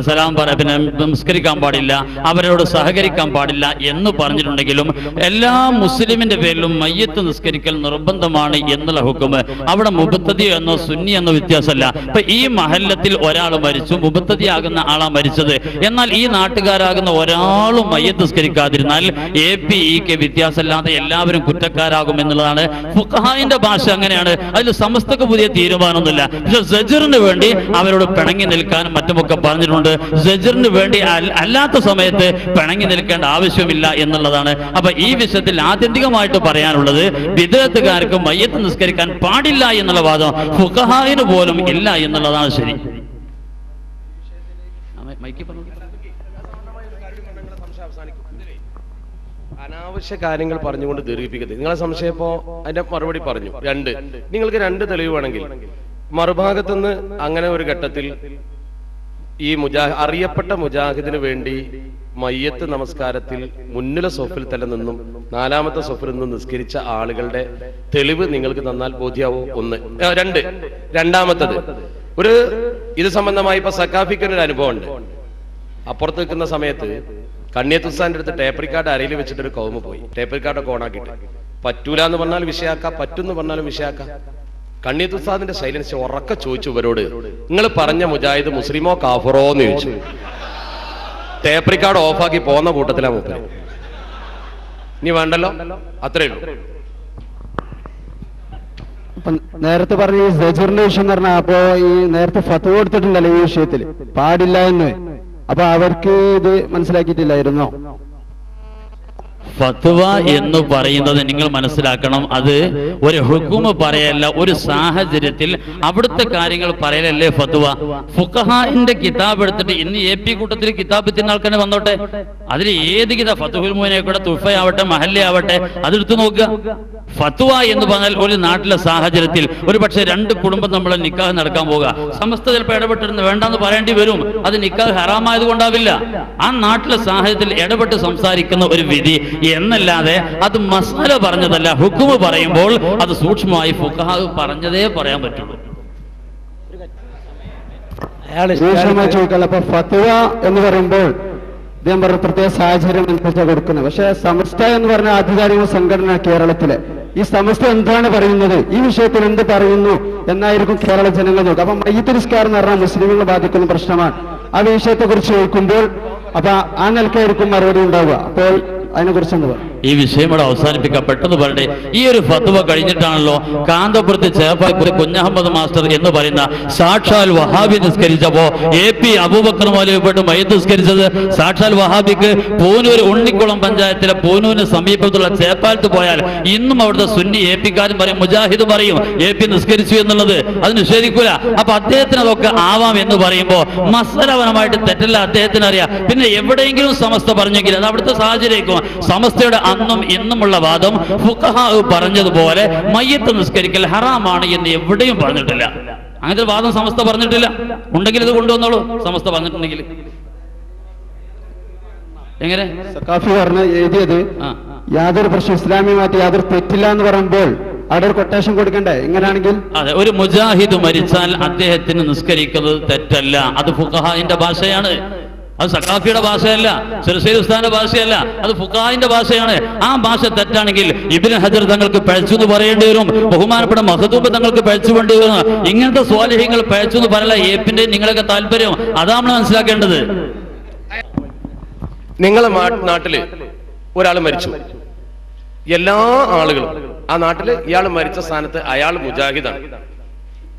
സലാം പിന്നെ നിസ്കരിക്കാൻ പാടില്ല, അവരോട് സഹകരിക്കാൻ പാടില്ല എന്ന് പറഞ്ഞിട്ടുണ്ടെങ്കിലും എല്ലാ മുസ്ലിമിന്റെ പേരിലും മയ്യത്ത് നിസ്കരിക്കൽ നിർബന്ധമാണ് എന്നുള്ള ഹുക്കുമ് അവിടെ മുബത്തദി എന്നോ സുന്നി എന്നോ വ്യത്യാസമല്ല. ഇപ്പൊ ഈ മഹല്ലത്തിൽ ഒരാൾ മരിച്ചു, മുബത്തദി ആകുന്ന ആളാ മരിച്ചത്, എന്നാൽ ഈ നാട്ടുകാരാകുന്ന ഒരാളും മയ്യത്ത് നിസ്കരിക്കാതിരുന്നാൽ AP EK വ്യത്യാസമില്ലാതെ എല്ലാവരും കുറ്റക്കാരാകും എന്നുള്ളതാണ് ഫുഖഹായിന്റെ ഭാഷ. അങ്ങനെയാണ്. അതിൽ സമസ്തക്ക് പുതിയ തീരുമാനമൊന്നുമില്ല. പക്ഷെ സജ്റിന് വേണ്ടി അവരോട് പിണങ്ങി നിൽക്കാനും മറ്റുമൊക്കെ പറഞ്ഞിട്ടുണ്ട്. സജ്റിന് വേണ്ടി അല്ലാത്ത സമയത്ത് പിണങ്ങി നിൽക്കേണ്ട ആവശ്യമില്ല എന്നുള്ളതാണ്. അപ്പൊ ഈ വിഷയത്തിൽ ആത്യന്തികമായിട്ട് പറയാനുള്ളത് ബിദ്അത്തുകാർക്ക് മയ്യത്ത് നിസ്കരിക്കാൻ പാടില്ല എന്നുള്ള വാദം ഫുഖഹായിന് പോലും ഇല്ല എന്നുള്ളതാണ് ശരി. അനാവശ്യ കാര്യങ്ങൾ പറഞ്ഞുകൊണ്ട് ദീർഘിപ്പിക്കരുത്. നിങ്ങളെ സംശയം ഇപ്പോ അതിന്റെ മറുപടി പറഞ്ഞു. നിങ്ങൾക്ക് 2 തെളിവ് വേണമെങ്കിൽ മറുഭാഗത്തുനിന്ന് അങ്ങനെ ഒരു ഘട്ടത്തിൽ ഈ അറിയപ്പെട്ട മുജാഹിദിന് വേണ്ടി മയ്യത്ത് നമസ്കാരത്തിൽ മുന്നിലെ സൊഫിൽ തന്നെ നിന്നും 4ാമത്തെ സൊഫിൽ നിന്നും നിസ്കരിച്ച ആളുകളുടെ തെളിവ് നിങ്ങൾക്ക് തന്നാൽ ബോധ്യാവോ? 1. രണ്ടാമത്തത്, ഇത് സംബന്ധമായി ഇപ്പൊ സക്കാഫിക്കൊരു അനുഭവം ഉണ്ട്. അപ്പുറത്ത് നിൽക്കുന്ന സമയത്ത് കണ്ണിയത്തുസാന്റെ അടുത്ത് ടേപ്പ് റിക്കാർഡ് അരയിൽ വെച്ചിട്ടൊരു കൗമ പോയി. ടേപ്പ് റിക്കാർഡൊക്കെ ഓണാക്കിയിട്ട് പറ്റൂല എന്ന് പറഞ്ഞാൽ വിഷയാക്കാം, പറ്റുമെന്ന് പറഞ്ഞാലും വിഷയാക്കാം. കണ്ണിയത്തുസാദിന്റെ സൈലൻസ് ഉറക്കെ ചോദിച്ചു ഇവരോട്, നിങ്ങൾ പറഞ്ഞ മുജാഹിദ് മുസ്ലിമോ കാഫറോ എന്ന് ചോദിച്ചു. ടേപ്പ് റിക്കാർഡ് ഓഫാക്കി പോകുന്ന കൂട്ടത്തിലാ മൂപ്പര്. ഇനി വേണ്ടല്ലോ, അത്രേ ഉള്ളൂ. നേരത്തെ പറഞ്ഞ ഈ സജറിന്റെ വിഷയം എന്ന് പറഞ്ഞാൽ അപ്പോ ഈ നേരത്തെ ഫത്വ കൊടുത്തിട്ടുണ്ടല്ലോ ഈ വിഷയത്തിൽ പാടില്ല എന്ന്. അപ്പൊ അവർക്ക് ഇത് മനസ്സിലാക്കിയിട്ടില്ലായിരുന്നോ? ഫത്വ എന്ന് പറയുന്നത് നിങ്ങൾ മനസ്സിലാക്കണം, അത് ഒരു ഹുക്കുമ് പറയല്ല, ഒരു സാഹചര്യത്തിൽ അവിടുത്തെ കാര്യങ്ങൾ പറയലല്ലേ ഫത്വ. ഫുഖഹാന്റെ കിതാബ് എടുത്തിട്ട് ഇന്ന് AP കൂട്ടത്തിൽ കിതാബ് എത്തുന്ന ആൾക്കാരെ വന്നോട്ടെ, അതിൽ ഏത് കിതാബ് ഫത്ഹുൽ മുഈനായിക്കോട്ടെ, തുഫയാവട്ടെ, മഹല്ലി ആവട്ടെ, അതെടുത്ത് നോക്കുക. ഫത്വ എന്ന് പറഞ്ഞാൽ ഒരു നാട്ടിലെ സാഹചര്യത്തിൽ ഒരു പക്ഷേ 2 കുടുംബം നമ്മൾ നിക്കാഹ് നടക്കാൻ പോകുക, സമസ്ത ചിലപ്പോൾ ഇടപെട്ടിരുന്ന് വേണ്ടെന്ന് പറയേണ്ടി വരും. അത് നിക്കാഹ് ഹറാമായത് കൊണ്ടാവില്ല. ആ നാട്ടിലെ സാഹചര്യത്തിൽ ഇടപെട്ട് സംസാരിക്കുന്ന ഒരു വിധി എന്നല്ലാതെ അത് മസാല പറഞ്ഞതല്ല. ഹുക്കുമ് പറയുമ്പോൾ അത് സൂക്ഷ്മമായി ഫുഖഹാ പറഞ്ഞതേ പറയാൻ പറ്റുള്ളൂ. അപ്പൊ ഫത്വ എന്ന് പറയുമ്പോൾ ഇദ്ദേഹം പറഞ്ഞ പ്രത്യേക സാഹചര്യം അനുസരിച്ചാണ് കൊടുക്കുന്നത്. പക്ഷെ സമസ്ത എന്ന് പറഞ്ഞ ആധികാരിക സംഘടന കേരളത്തിലെ ഈ സമസ്ത എന്താണ് പറയുന്നത്, ഈ വിഷയത്തിൽ എന്ത് പറയുന്നു എന്നായിരിക്കും കേരള ജനങ്ങൾ നോക്കുക. അപ്പൊ മയ്യിത്ത് നിസ്കാരം എന്ന് പറഞ്ഞാൽ മുസ്ലിങ്ങളെ ബാധിക്കുന്ന പ്രശ്നമാണ്. ആ വിഷയത്തെ കുറിച്ച് ചോദിക്കുമ്പോൾ അപ്പൊ ആ നിലക്കായിരിക്കും മറുപടി ഉണ്ടാവുക. അപ്പോൾ അതിനെ കുറിച്ച് എന്ത് പറയും? ഈ വിഷയം ഇവിടെ അവസാനിപ്പിക്കാം, പെട്ടെന്ന് പറയട്ടെ. ഈ ഒരു ഫത്വ കഴിഞ്ഞിട്ടാണല്ലോ കാന്തപുരത്ത് ചേർപ്പാക്കുറി കുഞ്ഞഹമ്മദ് മാസ്റ്റർ എന്ന് പറയുന്ന സാക്ഷാൽ വഹാബി നിസ്കരിച്ചപ്പോ AP അബൂബക്കർ മൗലവിപ്പെട്ട് മയ്യിത്ത് നിസ്കരിച്ചത്. സാക്ഷാൽ വഹാബിക്ക് പൂനൂർ ഉണ്ണിക്കുളം പഞ്ചായത്തിലെ പൂനൂരിന് സമീപത്തുള്ള ചേപ്പാലത്ത് പോയാൽ ഇന്നും അവിടുത്തെ സുന്നി AP-കാരും പറയും, മുജാഹിദ് പറയും AP നിസ്കരിച്ചു എന്നുള്ളത്. അത് നിഷേധിക്കൂല. അപ്പൊ അദ്ദേഹത്തിന് അതൊക്കെ ആവാം എന്ന് പറയുമ്പോ മസലപരമായിട്ട് തെറ്റല്ല അദ്ദേഹത്തിന് അറിയാം. പിന്നെ എവിടെയെങ്കിലും സമസ്ത പറഞ്ഞെങ്കിൽ അത് അവിടുത്തെ സാഹചര്യം. സമസ്തയുടെ അന്നും ഇന്നുമുള്ള വാദം ഫുഖഹാ പറഞ്ഞതുപോലെ മയ്യിത്ത് നിസ്കരിക്കൽ ഹറാമാണ് എന്ന് എവിടെയും പറഞ്ഞിട്ടില്ല. അങ്ങനത്തെ വാദം സമസ്ത പറഞ്ഞിട്ടില്ല. ഉണ്ടെങ്കിൽ ഇത് കൊണ്ടുവന്നോളൂ, സമസ്ത പറഞ്ഞിട്ടുണ്ടെങ്കിൽ. എങ്ങനെ സഖാഫി പറഞ്ഞ എഴുതിയത് യാതൊരു പ്രശ്നം ഇസ്ലാമിയുമായിട്ട് യാതൊരു തെറ്റില്ല എന്ന് പറയുമ്പോൾ അവിടെ ഒരു കൊട്ടേഷൻ കൊടുക്കണ്ടേ? ഇങ്ങനെയാണെങ്കിൽ അതെ, ഒരു മുജാഹിദ് മരിച്ചാൽ അദ്ദേഹത്തിന് നിസ്കരിക്കുന്നത് തെറ്റല്ല. അത് ഫുഖഹാന്റെ ഭാഷയാണ്. അത് സഖാഫിയുടെ ഭാഷയല്ല, സുരസൈദ് ഉസ്താദിന്റെ ഭാഷയല്ല, അത് ഫുഖഹാന്റെ ഭാഷയാണ്. ആ ഭാഷ തെറ്റാണെങ്കിൽ ഇബ്നു ഹജർ തങ്ങൾക്ക് പഴച്ചു എന്ന് പറയേണ്ടി വരും, ബഹുമാനപ്പെട്ട മഖ്ദൂബ് തങ്ങൾക്ക് പഴച്ചു വേണ്ടി വരും. ഇങ്ങനത്തെ സ്വാലിഹ്യങ്ങൾ പഴച്ചു എന്ന് പറയല ഏപ്പിന്റെ നിങ്ങളൊക്കെ താല്പര്യം. അതാണ് നമ്മൾ മനസ്സിലാക്കേണ്ടത്. നിങ്ങളെ നാട്ടില് ഒരാൾ മരിച്ചു, എല്ലാ ആളുകളും ആ നാട്ടില് ഇയാൾ മരിച്ച സ്ഥാനത്ത് അയാൾ മുജാഹിദാണ്,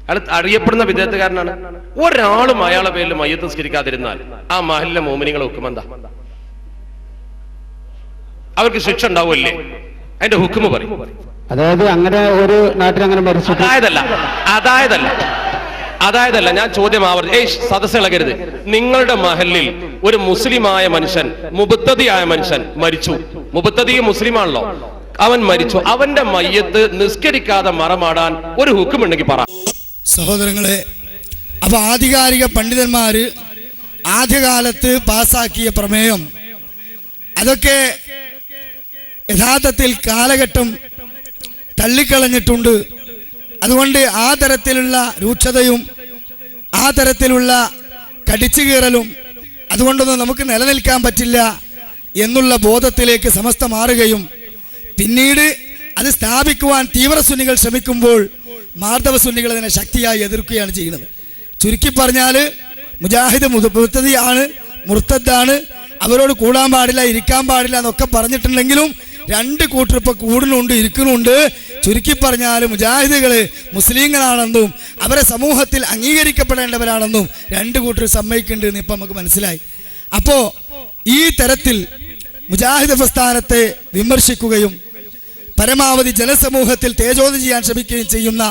അയാൾ അറിയപ്പെടുന്ന വിദേഹത്തുകാരനാണ്. ഒരാളും അയാളെ പേരിൽ മയ്യിത്ത് നിസ്കരിക്കാതിരുന്നാൽ ആ മഹല്ലിലെ മോമിനികളെ ഹുക്കുമെന്താ? അവർക്ക് ശിക്ഷ ഉണ്ടാവുമല്ലേ? അതിന്റെ ഹുക്കുമ് പറയും. അതായത് അങ്ങനെ ഒരു നാട്ടിൽ അങ്ങനെ മരിച്ചു അതായതല്ല അതായതല്ല ഞാൻ ചോദ്യം സദസ്സ് ഇളകരുത്. നിങ്ങളുടെ മഹലിൽ ഒരു മുസ്ലിമായ മനുഷ്യൻ, മുബത്തദിയായ മനുഷ്യൻ മരിച്ചു. മുബത്തദി മുസ്ലിമാണല്ലോ, അവൻ മരിച്ചു. അവന്റെ മയ്യത്ത് നിസ്കരിക്കാതെ മറമാടാൻ ഒരു ഹുക്കുമുണ്ടെങ്കിൽ പറ. സഹോദരങ്ങളെ, അപ്പൊ ആധികാരിക പണ്ഡിതന്മാര് ആദ്യകാലത്ത് പാസാക്കിയ പ്രമേയം അതൊക്കെ യഥാർത്ഥത്തിൽ കാലഘട്ടം തള്ളിക്കളഞ്ഞിട്ടുണ്ട്. അതുകൊണ്ട് ആ തരത്തിലുള്ള രൂക്ഷതയും ആ തരത്തിലുള്ള കടിച്ചുകീറലും അതുകൊണ്ടൊന്നും നമുക്ക് നിലനിൽക്കാൻ പറ്റില്ല എന്നുള്ള ബോധത്തിലേക്ക് സമസ്ത മാറുകയും പിന്നീട് അത് സ്ഥാപിക്കുവാൻ തീവ്ര സുന്നികൾ ശ്രമിക്കുമ്പോൾ മാർദ്ദവ സുന്നികൾ അതിനെ ശക്തിയായി എതിർക്കുകയാണ് ചെയ്യുന്നത്. ചുരുക്കി പറഞ്ഞാൽ മുജാഹിദ് മുർത്തദിയാണ്, മുർത്തദ്ദാണ്, അവരോട് കൂടാൻ പാടില്ല, ഇരിക്കാൻ പാടില്ല എന്നൊക്കെ പറഞ്ഞിട്ടുണ്ടെങ്കിലും രണ്ട് കൂട്ടർ ഇപ്പൊ കൂടുന്നുണ്ട്, ഇരിക്കുന്നുണ്ട്. ചുരുക്കി പറഞ്ഞാൽ മുജാഹിദുകള് മുസ്ലിങ്ങളാണെന്നും അവരെ സമൂഹത്തിൽ അംഗീകരിക്കപ്പെടേണ്ടവരാണെന്നും രണ്ട് കൂട്ടർ സമ്മതിക്കുന്നുണ്ട് ഇപ്പൊ നമുക്ക് മനസ്സിലായി. അപ്പോ ഈ തരത്തിൽ മുജാഹിദ് പ്രസ്ഥാനത്തെ വിമർശിക്കുകയും പരമാവധി ജനസമൂഹത്തിൽ തേജോധ ചെയ്യാൻ ശ്രമിക്കുകയും ചെയ്യുന്ന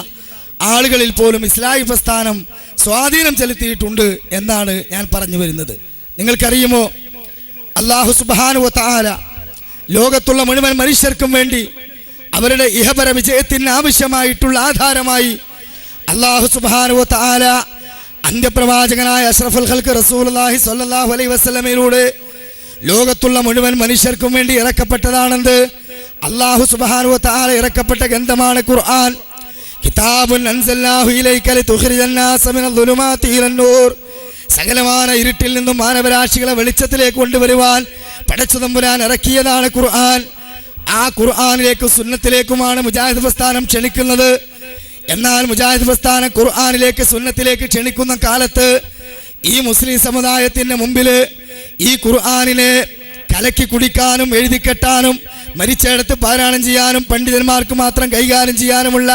ആളുകളിൽ പോലും ഇസ്ലാഹി പ്രസ്ഥാനം സ്വാധീനം ചെലുത്തിയിട്ടുണ്ട് എന്നാണ് ഞാൻ പറഞ്ഞു വരുന്നത്. നിങ്ങൾക്കറിയുമോ, അല്ലാഹു സുബ്ഹാനഹു വ തആല ലോകത്തുള്ള മുഴുവൻ മനുഷ്യർക്കും വേണ്ടി അവരുടെ ഇഹപര വിജയത്തിന് ആവശ്യമായിട്ടുള്ള ആധാരമായി അല്ലാഹു സുബ്ഹാനഹു വ തആല അന്ത്യപ്രവാചകനായ അഷ്റഫുൽ ഖൽഖ് റസൂലുള്ളാഹി സ്വല്ലല്ലാഹു അലൈഹി വസല്ലമയിലൂടെ ലോകത്തുള്ള മുഴുവൻ മനുഷ്യർക്കും വേണ്ടി ഇറക്കപ്പെട്ടതാണെന്ന് അല്ലാഹു സുബ്ഹാനഹു വ തആല ഇറക്കപ്പെട്ട ഗ്രന്ഥമാണ് ഖുർആൻ. കിതാബുൻ അൻസൽനാഹു ഇലൈക ലിതുഖ്രിജൻ നാസ മിനൽ ദുലുമാതി ഇലൻ നൂർ. സകലമായ ഇരുട്ടിൽ നിന്നും മാനവരാശികളെ വെളിച്ചത്തിലേക്ക് കൊണ്ടുവരുവാൻ പടച്ചതമ്പുരാൻ ഇറക്കിയതാണ് ഖുർആൻ. ആ ഖുർആനിലേക്കും സുന്നത്തിലേക്കുമാണ് മുജാഹിദ് പ്രസ്ഥാനം ക്ഷണിക്കുന്നത്. എന്നാൽ മുജാഹിദ് പ്രസ്ഥാനം ഖുർആനിലേക്ക് സുന്നത്തിലേക്ക് ക്ഷണിക്കുന്ന കാലത്ത് ഈ മുസ്ലിം സമുദായത്തിന്റെ മുമ്പിൽ ഈ ഖുർആനിനെ കലക്കി കുടിക്കാനും എഴുതിക്കെട്ടാനും മരിച്ചെടുത്ത് പാരായണം ചെയ്യാനും പണ്ഡിതന്മാർക്ക് മാത്രം കൈകാര്യം ചെയ്യാനുമുള്ള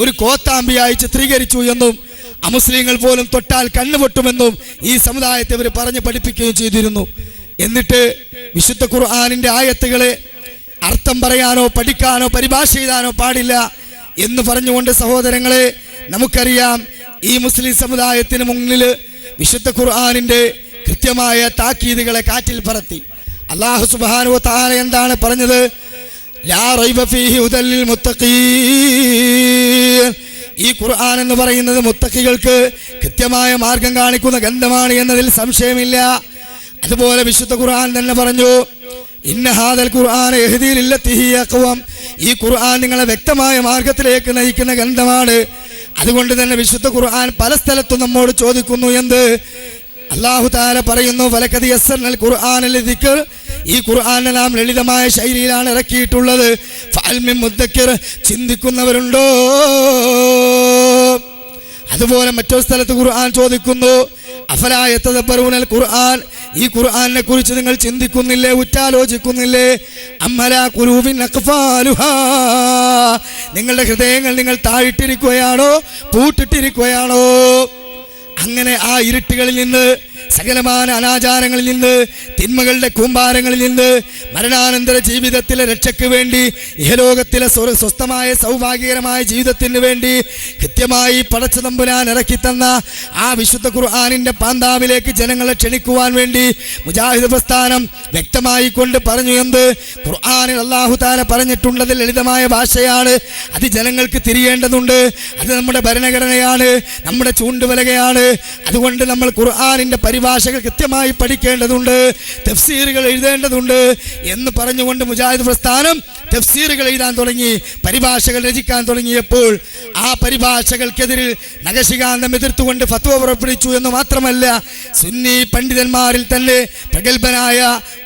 ഒരു കോത്താമ്പിയായി ചിത്രീകരിച്ചു എന്നും അമുസ്ലിങ്ങൾ പോലും തൊട്ടാൽ കണ്ണുപൊട്ടുമെന്നും ഈ സമുദായത്തെ അവർ പറഞ്ഞ് പഠിപ്പിക്കുകയും ചെയ്തിരുന്നു. എന്നിട്ട് വിശുദ്ധ ഖുർആനിന്റെ ആയത്തുകളെ അർത്ഥം പറയാനോ പഠിക്കാനോ പരിഭാഷ എഴുതാനോ പാടില്ല എന്ന് പറഞ്ഞുകൊണ്ട് സഹോദരങ്ങളെ, നമുക്കറിയാം ഈ മുസ്ലിം സമുദായത്തിന് മുന്നിൽ വിശുദ്ധ ഖുർആനിന്റെ കൃത്യമായ താക്കീതുകളെ കാറ്റിൽ പറത്തി. അല്ലാഹു സുബ്ഹാനഹു വ തആല എന്താണ് പറഞ്ഞത്? ലാ റൈബ ഫീഹി ഹുദൽ ലിൽ മുത്തഖീൻ. ഈ ഖുർആൻ എന്ന് പറയുന്നത് മുത്തഖികൾക്ക് കൃത്യമായ മാർഗം കാണിക്കുന്ന ഗ്രന്ഥമാണ് എന്നതിൽ സംശയമില്ല. അതുപോലെ വിശുദ്ധ ഖുർആൻ തന്നെ പറഞ്ഞു, ഇന്ന ഹാദൽ ഖുർആൻ യഹ്ദീ ലില്ലത്തി ഹിയ അഖ്വം. ഈ ഖുർആൻ നിങ്ങളെ വ്യക്തമായ മാർഗത്തിലേക്ക് നയിക്കുന്ന ഗ്രന്ഥമാണ്. അതുകൊണ്ട് തന്നെ വിശുദ്ധ ഖുർആൻ പല സ്ഥലത്തും നമ്മോട് ചോദിക്കുന്നു. എന്ത്? അല്ലാഹു തആല പറയുന്നു, വലഖദ് യസ്സർനൽ ഖുർആന ലിദിക്ർ. ഈ ഖുർആനെ നാം ലളിതമായ ശൈലിയിലാണ് ഇറക്കിയിട്ടുള്ളത്. ഫഅൽ മിൻ മുദ്ദക്കിർ. ചിന്തിക്കുന്നവരുണ്ടോ? അതുപോലെ മറ്റൊരു സ്ഥലത്ത് ഖുർആൻ ചോദിക്കുന്നു, അഫലാ യതദബ്ബറൂനൽ ഖുർആൻ. ഈ ഖുർആനെ കുറിച്ച് നിങ്ങൾ ചിന്തിക്കുന്നില്ലേ, ഉറ്റാലോചിക്കുന്നില്ലേ? അമ്മലാ ഖുലൂബിൻ അഖ്ഫാലുഹാ. നിങ്ങളുടെ ഹൃദയങ്ങൾ നിങ്ങൾ താഴിട്ടിരിക്കുകയാണോ, പൂട്ടിട്ടിരിക്കുകയാണോ? അങ്ങനെ ആ ഇരുട്ടുകളിൽ നിന്ന്, സകലമായ അനാചാരങ്ങളിൽ നിന്ന്, തിന്മകളുടെ കൂമ്പാരങ്ങളിൽ നിന്ന് മരണാനന്തര ജീവിതത്തിലെ രക്ഷയ്ക്ക് വേണ്ടി, ഇഹലോകത്തിലെ സ്വസ്ഥമായ സൗഭാഗ്യകരമായ ജീവിതത്തിന് വേണ്ടി കൃത്യമായി പടച്ചതമ്പുരാൻ ഇറക്കി തന്ന ആ വിശുദ്ധ ഖുർആനിന്റെ പാന്താവിലേക്ക് ജനങ്ങളെ ക്ഷണിക്കുവാൻ വേണ്ടി മുജാഹിദ് പ്രസ്ഥാനം വ്യക്തമായി കൊണ്ട് പറഞ്ഞു. എന്ത്? ഖുർആനിൽ അല്ലാഹു തആല പറഞ്ഞിട്ടുള്ളത് ലളിതമായ ഭാഷയാണ്. അത് ജനങ്ങൾക്ക് തിരിയേണ്ടതുണ്ട്. അത് നമ്മുടെ ഭരണഘടനയാണ്, നമ്മുടെ ചൂണ്ടുവലകയാണ്. അതുകൊണ്ട് നമ്മൾ ഖുർആനിന്റെ പരിഭാഷകൾ കൃത്യമായി പഠിക്കേണ്ടതുണ്ട്, തഫ്സീറുകൾ എഴുതേണ്ടതുണ്ട് എന്ന് പറഞ്ഞുകൊണ്ട് മുജാഹിദ് പ്രസ്ഥാനം തഫ്സീറുകൾ എഴുതാൻ തുടങ്ങി, പരിഭാഷകൾ രചിക്കാൻ തുടങ്ങിയപ്പോൾ ആ പരിഭാഷകൾക്കെതിരിൽ നഖശികാന്തം എതിർത്തുകൊണ്ട് ഫത്വ പുറപ്പെടുവിച്ചു എന്ന് മാത്രമല്ല, സുന്നി പണ്ഡിതന്മാരിൽ തന്നെ പ്രഗത്ഭനായ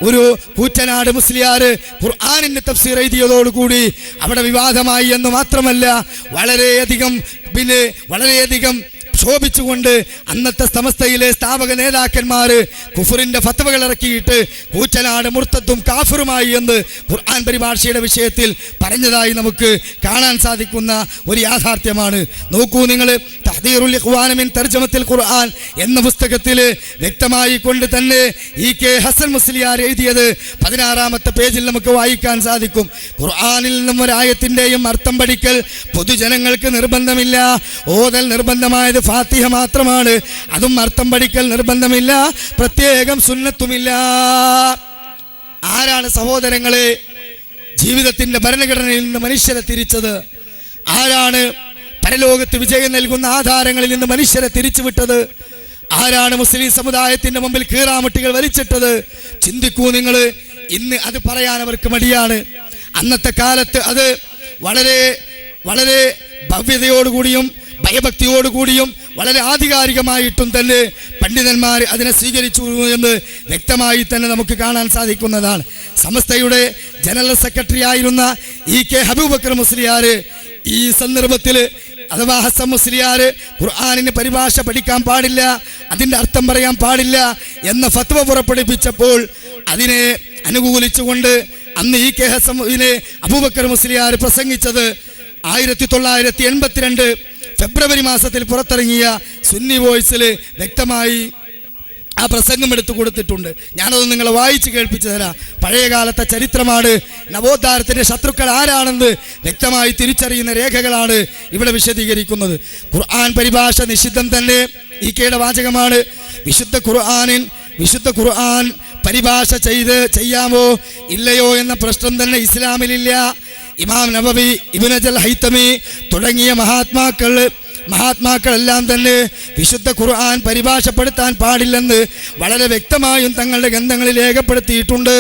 ഒരു കൂറ്റനാട് മുസ്ലിയാർ ഖുർആനിന്റെ തഫ്സീർ എഴുതിയതോടുകൂടി അവിടെ വിവാദമായി എന്ന് മാത്രമല്ല, വളരെയധികം ശോഭിച്ചുകൊണ്ട് അന്നത്തെ സമസ്തയിലെ സ്ഥാപക നേതാക്കന്മാർ കുഫറിന്റെ ഫത്വകൾ ഇറക്കിയിട്ട് കൂറ്റനാട് മുർത്തത്തും കാഫിറുമായി എന്ന് ഖുർആൻ പരിഭാഷയുടെ വിഷയത്തിൽ പറഞ്ഞതായി നമുക്ക് കാണാൻ സാധിക്കുന്ന ഒരു യാഥാർത്ഥ്യമാണ്. നോക്കൂ നിങ്ങൾ, തഹ്ദീറുൽ ഇഖ്വാൻ മിൻ തർജമത്തിൽ ഖുർആൻ എന്ന പുസ്തകത്തിൽ വ്യക്തമായി കൊണ്ട് തന്നെ EK ഹസൻ മുസ്ലിയാർ എഴുതിയത് 16-ാമത്തെ പേജിൽ നമുക്ക് വായിക്കാൻ സാധിക്കും. ഖുർആനിൽ നിന്നും ഒരായത്തിന്റെയും അർത്ഥം പഠിക്കൽ പൊതുജനങ്ങൾക്ക് നിർബന്ധമില്ല. ഓതൽ നിർബന്ധമായത് ഫാത്തിഹ മാത്രമാണ്. അതും അർത്ഥം പഠിക്കൽ നിർബന്ധമില്ല, പ്രത്യേകം സുന്നത്തുമില്ല. ആരാണ് സഹോദരങ്ങളെ ജീവിതത്തിന്റെ ഭരണഘടനയിൽ നിന്ന് മനുഷ്യരെ തിരിച്ചത്? ആരാണ് പരലോകത്ത് വിജയം നൽകുന്ന ആധാരങ്ങളിൽ നിന്ന് മനുഷ്യരെ തിരിച്ചുവിട്ടത്? ആരാണ് മുസ്ലിം സമുദായത്തിന്റെ മുമ്പിൽ കീറാമുട്ടികൾ വലിച്ചിട്ടത്? ചിന്തിക്കൂ നിങ്ങൾ. ഇന്ന് അത് പറയാൻ അവർക്ക് മടിയാണ്. അന്നത്തെ കാലത്ത് അത് വളരെ വളരെ ഭവ്യതയോടുകൂടിയും ഭയഭക്തിയോടുകൂടിയും വളരെ ആധികാരികമായിട്ടും തന്നെ പണ്ഡിതന്മാർ അതിനെ സ്വീകരിച്ചു എന്ന് വ്യക്തമായി തന്നെ നമുക്ക് കാണാൻ സാധിക്കുന്നതാണ്. സമസ്തയുടെ ജനറൽ സെക്രട്ടറി ആയിരുന്ന EK ഹബീബക്കർ മുസ്ലിയാർ ഈ സന്ദർഭത്തിൽ അഥവാ ഹസൻ മുസ്ലിയാർ ഖുർആനിന് പരിഭാഷ പഠിക്കാൻ പാടില്ല, അതിൻ്റെ അർത്ഥം പറയാൻ പാടില്ല എന്ന ഫത്വ പുറപ്പെടുവിച്ചപ്പോൾ അതിനെ അനുകൂലിച്ചുകൊണ്ട് അന്ന് EK ഹസന് അബൂബക്കർ മുസ്ലിയാർ പ്രസംഗിച്ചത് 1982 ഫെബ്രുവരി മാസത്തിൽ പുറത്തിറങ്ങിയ സുന്നി വോയിസിൽ വ്യക്തമായി ആ പ്രസംഗം എടുത്തു കൊടുത്തിട്ടുണ്ട്. ഞാനത് നിങ്ങളെ വായിച്ച് കേൾപ്പിച്ചു തരാം. പഴയകാലത്തെ ചരിത്രമാണ്. നവോദ്ധാരത്തിന്റെ ശത്രുക്കൾ ആരാണെന്ന് വ്യക്തമായി തിരിച്ചറിയുന്ന രേഖകളാണ് ഇവിടെ വിശദീകരിക്കുന്നത്. ഖുർആൻ പരിഭാഷ നിഷിദ്ധം തന്നെ EKയുടെ വാചകമാണ്. വിശുദ്ധ ഖുർആൻ പരിഭാഷ ചെയ്യാമോ ഇല്ലയോ എന്ന പ്രശ്നം തന്നെ ഇസ്ലാമിലില്ല. ഇമാം നബവി, ഇബ്നു അജൽ ഹൈതമി തുടങ്ങിയ മഹാത്മാക്കളെല്ലാം തന്നെ വിശുദ്ധ ഖുർആൻ പരിഭാഷപ്പെടുത്താൻ പാടില്ലെന്ന് വളരെ വ്യക്തമായും തങ്ങളുടെ ഗ്രന്ഥങ്ങളിൽ രേഖപ്പെടുത്തിയിട്ടുണ്ട്.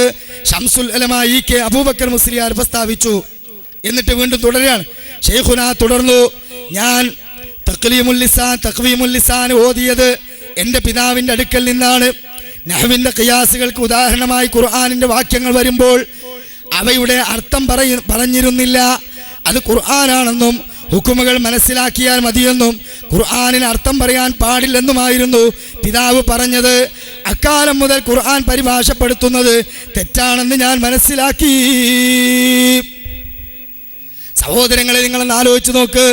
ശംസുൽ ഉലമ EK അബൂബക്കർ മുസ്ലിയാർ പ്രസ്താവിച്ചു. എന്നിട്ട് വീണ്ടും തുടരുകയാണ്. ഷെയ്ഖുന തുടർന്നു, ഞാൻ തഖ്വീമുൽ ലിസാൻ ഓതിയത് എൻ്റെ പിതാവിൻ്റെ അടുക്കൽ നിന്നാണ്. നഹ്വിൻ്റെ ഖിയാസുകൾക്ക് ഉദാഹരണമായി ഖുർആനിൻ്റെ വാക്യങ്ങൾ വരുമ്പോൾ അവയുടെ അർത്ഥം പറഞ്ഞിരുന്നില്ല. അത് ഖുർആനാണെന്നും ഹുക്കുമുകൾ മനസ്സിലാക്കിയാൽ മതിയെന്നും ഖുർആനിന് അർത്ഥം പറയാൻ പാടില്ലെന്നുമായിരുന്നു പിതാവ് പറഞ്ഞത്. അക്കാലം മുതൽ ഖുർആൻ പരിഭാഷപ്പെടുത്തുന്നത് തെറ്റാണെന്ന് ഞാൻ മനസ്സിലാക്കി. സഹോദരങ്ങളെ, നിങ്ങളൊന്ന് ആലോചിച്ച് നോക്ക്.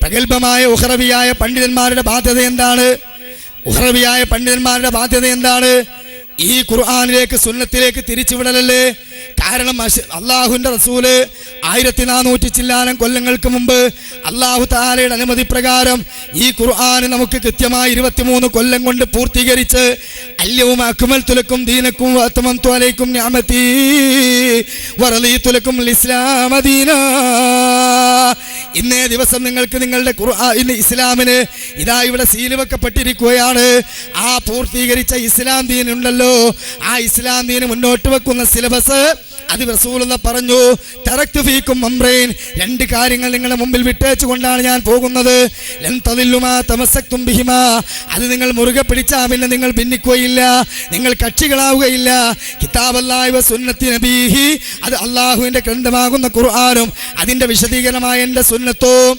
പ്രഗത്ഭമായ ഉഖറവിയായ പണ്ഡിതന്മാരുടെ ബാധ്യത എന്താണ്? ഈ ഖുർആനിലേക്ക് സുന്നത്തിലേക്ക് തിരിച്ചുവിടലല്ലേ? കാരണം അള്ളാഹുവിൻ്റെ റസൂല് 1400 ചില്ലാനം കൊല്ലങ്ങൾക്ക് മുമ്പ് അള്ളാഹു തആലയുടെ അനുമതി പ്രകാരം ഈ ഖുർആൻ നമുക്ക് കൃത്യമായി 23 കൊല്ലം കൊണ്ട് പൂർത്തീകരിച്ച് അൽയൗമ അക്മൽതു ലക്കും ദീനക്കും വഅത്മംതു അലൈക്കും നിഅമതി വറളീതു ലക്കും ഇസ്ലാമ ദീനാ. ഇന്നേ ദിവസം നിങ്ങൾക്ക് നിങ്ങളുടെ ഖുർആൻ ഇസ്ലാമിന് ഇതാ ഇവിടെ സീൽ വെക്കപ്പെട്ടിരിക്കുകയാണ്. ആ പൂർത്തീകരിച്ച ഇസ്ലാം ദീൻ ഉണ്ടല്ലോ, ആ ഇസ്ലാം ദീന് മുന്നോട്ട് വെക്കുന്ന സിലബസ് അത് റസൂലുള്ളാഹി പറഞ്ഞു, തറക്തു ഫീക്കും അംറൈൻ, 2 കാര്യങ്ങൾ നിങ്ങളുടെ മുമ്പിൽ വിട്ടേച്ചുകൊണ്ടാണ് ഞാൻ പോകുന്നത്. ലൻ തദില്ലു മാ തമസ്സക്തും ബിഹിമാ, അത് നിങ്ങൾ മുറുകെ പിടിച്ചാൽ പിന്നെ നിങ്ങൾ ഭിന്നിക്കുകയില്ല, നിങ്ങൾ കക്ഷികളാവുകയില്ല. കിതാബല്ലാഹി വ സുന്നത്തി നബീഹി, അത് അള്ളാഹുവിൻ്റെ ഗ്രന്ഥമാകുന്ന ഖുർആനും അതിൻ്റെ വിശദീകരണമായ എൻ്റെ സുന്നത്തും.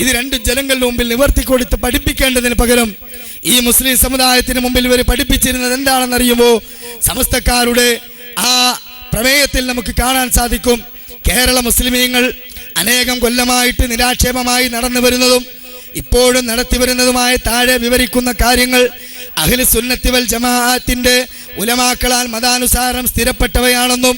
ഇത് 2 ജനങ്ങളുടെ മുമ്പിൽ നിവർത്തിക്കൊടുത്ത് പഠിപ്പിക്കേണ്ടതിന് പകരം ഈ മുസ്ലിം സമുദായത്തിന് മുമ്പിൽ ഇവർ പഠിപ്പിച്ചിരുന്നത് എന്താണെന്നറിയുമോ? സമസ്തക്കാരുടെ ആ പ്രമേയത്തിൽ നമുക്ക് കാണാൻ സാധിക്കും, കേരള മുസ്ലിമീങ്ങൾ അനേകം കൊല്ലമായിട്ട് നിരാക്ഷേപമായി നടന്നു വരുന്നതും ഇപ്പോഴും നടത്തിവരുന്നതുമായ താഴെ വിവരിക്കുന്ന കാര്യങ്ങൾ അഹ്ലു സുന്നത്തി വൽ ജമാഅത്തിന്റെ ഉലമാക്കളാൽ മതാനുസാരം സ്ഥിരപ്പെട്ടവയാണെന്നും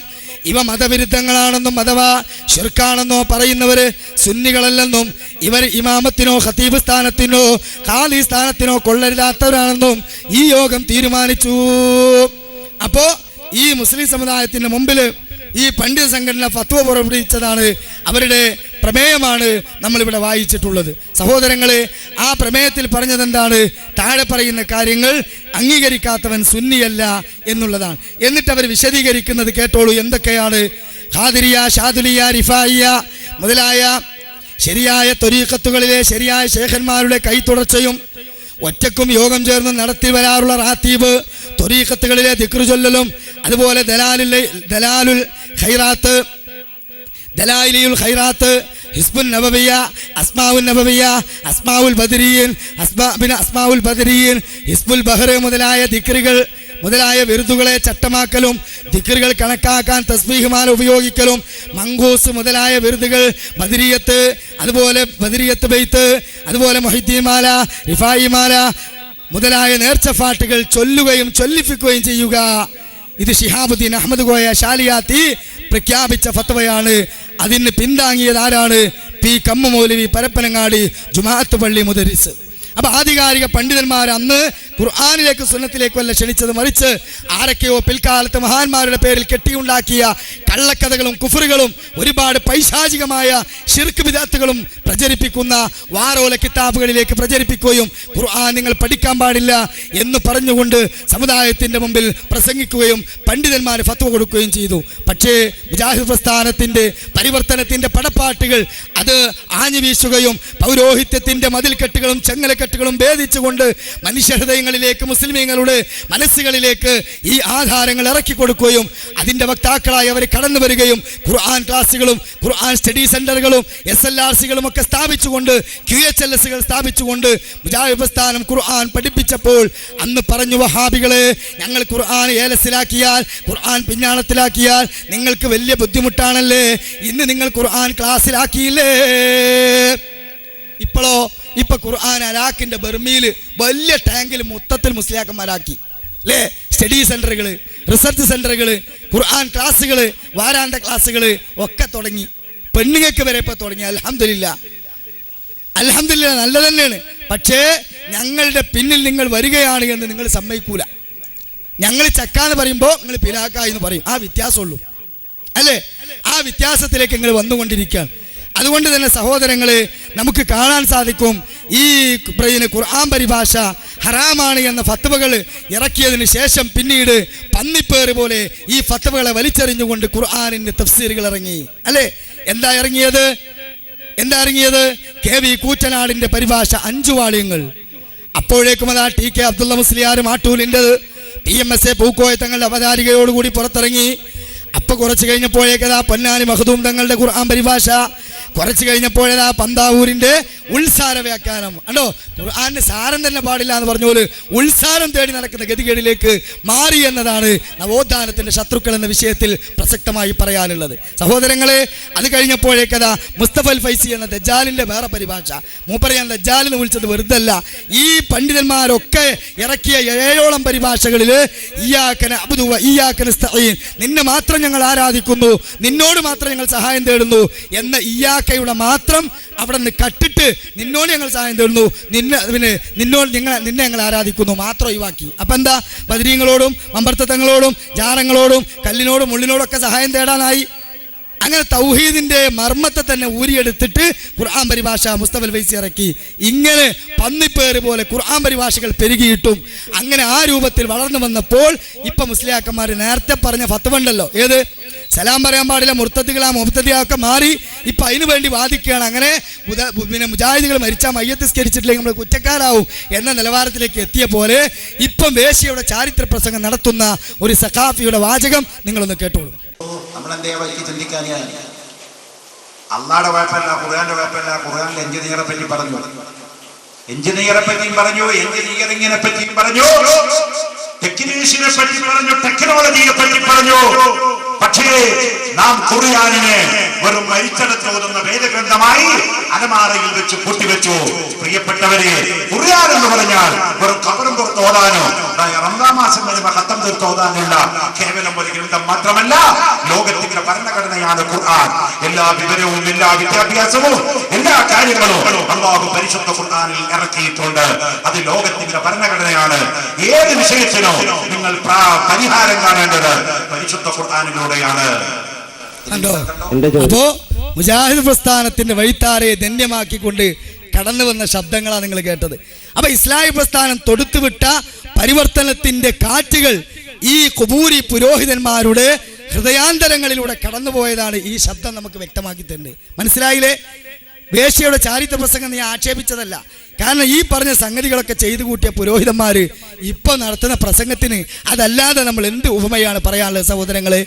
ഇവ മതവിരുദ്ധങ്ങളാണെന്നും അഥവാ ശിർക്കാണെന്നോ പറയുന്നവര് സുന്നികളല്ലെന്നും ഇവർ ഇമാമത്തിനോ ഖതീബ് സ്ഥാനത്തിനോ ഖാദി സ്ഥാനത്തിനോ കൊള്ളരുതാത്തവരാണെന്നും ഈ യോഗം തീരുമാനിച്ചു. അപ്പോ ഈ മുസ്ലിം സമുദായത്തിന്റെ മുമ്പിൽ ഈ പണ്ഡിത സംഘടന ഫത്വ പുറപ്പെടുവിച്ചതാണ്, അവരുടെ പ്രമേയമാണ് നമ്മളിവിടെ വായിച്ചിട്ടുള്ളത്. സഹോദരങ്ങളെ, ആ പ്രമേയത്തിൽ പറഞ്ഞതെന്താണ്? താഴെ പറയുന്ന കാര്യങ്ങൾ അംഗീകരിക്കാത്തവൻ സുന്നിയല്ല എന്നുള്ളതാണ്. എന്നിട്ട് അവർ വിശദീകരിക്കുന്നത് കേട്ടോളൂ. എന്തൊക്കെയാണ്? ഖാദിരിയ, ഷാദുലിയ, റിഫായിയ മുതലായ ശരിയായ ത്വരീഖത്തുകളിലെ ശരിയായ ശേഖന്മാരുടെ കൈത്തുടർച്ചയും ഒറ്റക്കും യോഗം ചേർന്ന് നടത്തി വരാറുള്ള റാത്തീബ്, ത്വരീഖത്തുകളിലെ ദിക്റ് ചൊല്ലലും, അതുപോലെ ദലാലുൽ ഖൈറാത്ത്, ദലായിലുൽ ഖൈറാത്ത്, ഹിസ്ബുൻ നബവിയ, അസ്മാഉൽ നബവിയ, അസ്മാഉൽ ബദരിയീൻ, അസ്മാഉൽ ബദരിയീൻ, ഹിസ്ബുൽ ബഹർ മുതലായ ദിക്റുകൾ മുതലായ വിരുദുകളെ ചട്ടമാക്കലും ദിക്റുകൾ കണക്കാക്കാൻ തസ്ബീഹ്മാല ഉപയോഗിക്കലും മങ്കൂസ് മുതലായ വിരുദുകൾ ബദരിയത്ത്, അതുപോലെ ബദരിയത്ത് ബൈത്ത്, അതുപോലെ മുഹിദ്ദീൻ മാല, റിഫായി മാല മുതലായ നേർച്ചഫാട്ടുകൾ ചൊല്ലുകയും ചൊല്ലിപ്പിക്കുകയും ചെയ്യുക. ഇത് ശിഹാബുദ്ദീൻ അഹമ്മദ് കോയ ഷാലിയാത്തി പ്രഖ്യാപിച്ച ഫത്വയാണ്. അതിന് പിന്താങ്ങിയത് ആരാണ്? പി കമ്മ മൗലവി പരപ്പനങ്ങാടി ജുമാഅത്ത് പള്ളി മുദരിസ്. അപ്പൊ ആധികാരിക പണ്ഡിതന്മാർ അന്ന് ഖുർആനിലേക്ക് സുന്നത്തിലേക്കും അല്ല ക്ഷണിച്ചത്, മറിച്ച് ആരൊക്കെയോ പിൽക്കാലത്ത് മഹാന്മാരുടെ പേരിൽ കെട്ടിയുണ്ടാക്കിയ കള്ളക്കഥകളും കുഫറുകളും ഒരുപാട് പൈശാചികമായ ശിർക്ക് ബിദഅത്തുകളും പ്രചരിപ്പിക്കുന്ന വാറോല കിതാബുകളിലേക്ക് പ്രചരിപ്പിക്കുകയും ഖുർആൻ നിങ്ങൾ പഠിക്കാൻ പാടില്ല എന്ന് പറഞ്ഞുകൊണ്ട് സമുദായത്തിന്റെ മുമ്പിൽ പ്രസംഗിക്കുകയും പണ്ഡിതന്മാർ ഫത്വ കൊടുക്കുകയും ചെയ്തു. പക്ഷേ മുജാഹിദ് പ്രസ്ഥാനത്തിന്റെ പരിവർത്തനത്തിന്റെ പടപ്പാട്ടുകൾ അത് ആഞ്ഞു വീശുകയും പൗരോഹിത്യത്തിന്റെ മതിൽക്കെട്ടുകളും ചെങ്ങലക്കെട്ടുകളും ഭേദിച്ചുകൊണ്ട് മനുഷ്യഹൃദയങ്ങളിലേക്ക് മുസ്ലിമീങ്ങളുടെ മനസ്സുകളിലേക്ക് ഈ ആധാരങ്ങൾ ഇറക്കി കൊടുക്കുകയും അതിന്റെ വക്താക്കളായി അവർ കടന്നു വരികയും ഖുർആൻ ക്ലാസുകളും ഖുർആൻ സ്റ്റഡി സെന്ററുകളും SLRCകളും ഒക്കെ സ്ഥാപിച്ചുകൊണ്ട് QHLSകൾ സ്ഥാപിച്ചുകൊണ്ട് മുജാഹിദ് പ്രസ്ഥാനം ഖുർആൻ പഠിപ്പിച്ചപ്പോൾ അന്ന് പറഞ്ഞു, വഹാബികളെ, ഞങ്ങൾ ഖുർആൻ ഏലസിലാക്കിയാൽ, ഖുർആൻ പിഞ്ഞാണത്തിലാക്കിയാൽ നിങ്ങൾക്ക് വലിയ ബുദ്ധിമുട്ടാണല്ലേ, ഇന്ന് നിങ്ങൾ ഖുർആൻ ക്ലാസ്സിലാക്കിയില്ലേ. ഇപ്പൊ ഖുർആൻ അലാക്കിന്റെ ബർമിയിൽ വലിയ ടാങ്കിൽ മൊത്തത്തിൽ മുസ്ലിയാക്കന്മാരാക്കി അല്ലേ. സ്റ്റഡി സെന്ററുകള്, റിസർച്ച് സെന്ററുകള്, ഖുർആൻ ക്ലാസ്സുകള്, വാരാന്ത ക്ലാസ്സുകള് ഒക്കെ തുടങ്ങി. പെണ്ണുങ്ങൾക്ക് വരെ ഇപ്പൊ തുടങ്ങി. അൽഹംദുലില്ലാ, നല്ല തന്നെയാണ്. പക്ഷേ ഞങ്ങളുടെ പിന്നിൽ നിങ്ങൾ വരികയാണ് എന്ന് നിങ്ങൾ സമ്മതിക്കൂല. ഞങ്ങൾ ചക്കാന്ന് പറയുമ്പോൾ നിങ്ങൾ പിലാക്ക എന്ന് പറയും. ആ വ്യത്യാസമുള്ളൂ അല്ലേ. ആ വ്യത്യാസത്തിലേക്ക് നിങ്ങൾ വന്നുകൊണ്ടിരിക്കുകയാണ്. അതുകൊണ്ട് തന്നെ സഹോദരങ്ങളെ, നമുക്ക് കാണാൻ സാധിക്കും ഈ ഖുർആൻ പരിഭാഷ ഹറാമാണ് എന്ന ഫത്വകൾ ഇറക്കിയതിന് ശേഷം പിന്നീട് പന്നിപ്പേറ് പോലെ ഈ ഫത്വകളെ വലിച്ചെറിഞ്ഞുകൊണ്ട് ഖുർആനിന്റെ തഫ്സീറുകൾ ഇറങ്ങി അല്ലേ. എന്താ ഇറങ്ങിയത്? KV കൂറ്റനാടിന്റെ പരിഭാഷ 5 വാള്യങ്ങൾ. അപ്പോഴേക്കും അതാ TK അബ്ദുള്ള മുസ്ലിയാർ മാട്ടൂലിൻ്റെത്, PMSA പൂക്കോയ തങ്ങളുടെ അവതാരികയോടുകൂടി പുറത്തിറങ്ങി. അപ്പൊ കുറച്ച് കഴിഞ്ഞപ്പോഴേക്കതാ പൊന്നാനി മഖ്ദൂം തങ്ങളുടെ ഖുർആൻ പരിഭാഷ, കുറച്ച് കഴിഞ്ഞപ്പോഴേതാ പന്താവൂരിന്റെ ഉൾസാര വ്യാഖ്യാനം. കണ്ടോ, ഖുർആന് സാരം തന്നെ പാടില്ല എന്ന് പറഞ്ഞോല് ഉൾസാരം തേടി നടക്കുന്ന ഗതികേടിലേക്ക് മാറി എന്നതാണ് നവോത്ഥാനത്തിന്റെ ശത്രുക്കൾ എന്ന വിഷയത്തിൽ പ്രസക്തമായി പറയാനുള്ളത്. സഹോദരങ്ങളെ, അത് കഴിഞ്ഞപ്പോഴേക്കതാ മുസ്തഫൽ ഫൈസി എന്ന ദജ്ജാലിന്റെ വേറെ പരിഭാഷ. മൂപ്പറയാൻ ദജ്ജാലിനെ വിളിച്ചത് വെറുതല്ല. ഈ പണ്ഡിതന്മാരൊക്കെ ഇറക്കിയ 7ഓളം പരിഭാഷകളിൽ ഇയ്യാക നഅ്ബുദു വ ഇയ്യാക നസ്തഈൻ, നിന്നെ മാത്രം ഞങ്ങൾ ആരാധിക്കുന്നു, നിന്നോട് മാത്രം ഞങ്ങൾ സഹായം തേടുന്നു എന്ന ഇയ്യാക്കയുടെ മാത്രം അവിടെ നിന്ന് കട്ടിട്ട് നിന്നോട് ഞങ്ങൾ സഹായം തേടുന്നു, നിന്നെ ഞങ്ങൾ ആരാധിക്കുന്നു മാത്രം ഒഴിവാക്കി. അപ്പൊ എന്താ, ബദരീങ്ങളോടും മമ്പർത്തങ്ങളോടും ജാറങ്ങളോടും കല്ലിനോടും മുള്ളിനോടും ഒക്കെ സഹായം തേടാനായി. അങ്ങനെ തൗഹീദിന്റെ മർമ്മത്തെ തന്നെ ഊരിയെടുത്തിട്ട് ഖുർആൻ പരിഭാഷ മുസ്തഫൽ ഫൈസി ഇറക്കി. ഇങ്ങനെ പന്നിപ്പേര് പോലെ ഖുർആൻ പരിഭാഷകൾ പെരുകിയിട്ടും അങ്ങനെ ആ രൂപത്തിൽ വളർന്നു വന്നപ്പോൾ ഇപ്പൊ മുസ്ലിയാക്കന്മാർ നേരത്തെ പറഞ്ഞ ഫത്വ ഉണ്ടല്ലോ, ഏത് സലാം പറയാൻ പാടില്ല, മുർത്തദികളാ മുബ്തദിയൊക്കെ മാറി ഇപ്പൊ അതിനു വേണ്ടി വാദിക്കുകയാണ്. അങ്ങനെ പിന്നെ മുജാഹിദുകൾ മരിച്ചാൽ മയ്യത്ത് സ്കരിച്ചിട്ടില്ലെങ്കിൽ നമ്മൾ കുറ്റക്കാരാവും എന്ന നിലവാരത്തിലേക്ക് എത്തിയ പോലെ ഇപ്പം വേശ്യയുടെ ചാരിത്ര പ്രസംഗം നടത്തുന്ന ഒരു സഖാഫിയുടെ വാചകം നിങ്ങളൊന്ന് കേട്ടോളൂ. നമ്മളെന്തേ വഴിക്ക് ചിന്തിക്കാനിയാൽ അള്ളാടെ കുഴപ്പമില്ല, ഖുർആന്റെ കുഴപ്പമില്ല. ഖുർആനിൽ എഞ്ചിനീയറെ പറ്റി പറഞ്ഞു, എഞ്ചിനീയറെ പറ്റിയും പറഞ്ഞു, എഞ്ചിനീയറിങ്ങിനെ പറ്റിയും പറഞ്ഞു, ടെക്നീഷ്യനെ പറ്റി പറഞ്ഞു, ടെക്നോളജിയെ പറ്റി പറഞ്ഞു. പക്ഷേ നാം ഖുർആനിനെ വെറും മരിച്ചടത്ത് ഓതുന്ന വേദഗ്രന്ഥമായി അലമാറയിൽ വെച്ച് കൂട്ടിവെച്ചു. പ്രിയപ്പെട്ടവരെ, ഖുർആൻ എന്ന് പറഞ്ഞാൽ വെറും ഖബറും പുറത്ത് ഓതാനോ റമദാൻ മാസം വരുമ്പോ ഖത്തം തീർത്ത് ഓതാനുള്ള കേവലം ഒരു ഗ്രന്ഥം മാത്രമല്ല, ലോകത്തിന്റെ ഭരണഘടനയാണ് ഖുർആൻ. എല്ലാ വിവരവും എല്ലാ വിദ്യാഭ്യാസവും എല്ലാ കാര്യങ്ങളും അല്ലാഹു പരിശുദ്ധ ഖുർആനിൽ ഇറക്കിയിട്ടുണ്ട്. അത് ലോകത്തിന്റെ ഭരണഘടനയാണ്. ഏത് വിഷയത്തിനോ നിങ്ങൾ പരിഹാരം കാണേണ്ടത് പരിശുദ്ധ ഖുർആനിലൂടെയാണ്. അപ്പോ മുജാഹിദ് പ്രസ്ഥാനത്തിന്റെ വഴിത്താരയെ ധന്യമാക്കിക്കൊണ്ട് കടന്നു വന്ന ശബ്ദങ്ങളാണ് നിങ്ങൾ കേട്ടത്. അപ്പൊ ഇസ്ലാഹി പ്രസ്ഥാനം തൊടുത്തുവിട്ട പരിവർത്തനത്തിന്റെ കാറ്റുകൾ ഈ ഖുബൂരി പുരോഹിതന്മാരുടെ ഹൃദയാന്തരങ്ങളിലൂടെ കടന്നുപോയതാണ് ഈ ശബ്ദം നമുക്ക് വ്യക്തമാക്കി തരുന്നത്. മനസ്സിലായില്ലേ? വേശ്യയുടെ ചാരിത്ര പ്രസംഗം നീ ആക്ഷേപിച്ചതല്ല. കാരണം ഈ പറഞ്ഞ സംഗതികളൊക്കെ ചെയ്തു കൂട്ടിയ പുരോഹിതന്മാര് ഇപ്പൊ നടത്തുന്ന പ്രസംഗത്തിന് അതല്ലാതെ നമ്മൾ എന്ത് ഉപമയാണ് പറയാനുള്ളത് സഹോദരങ്ങളെ?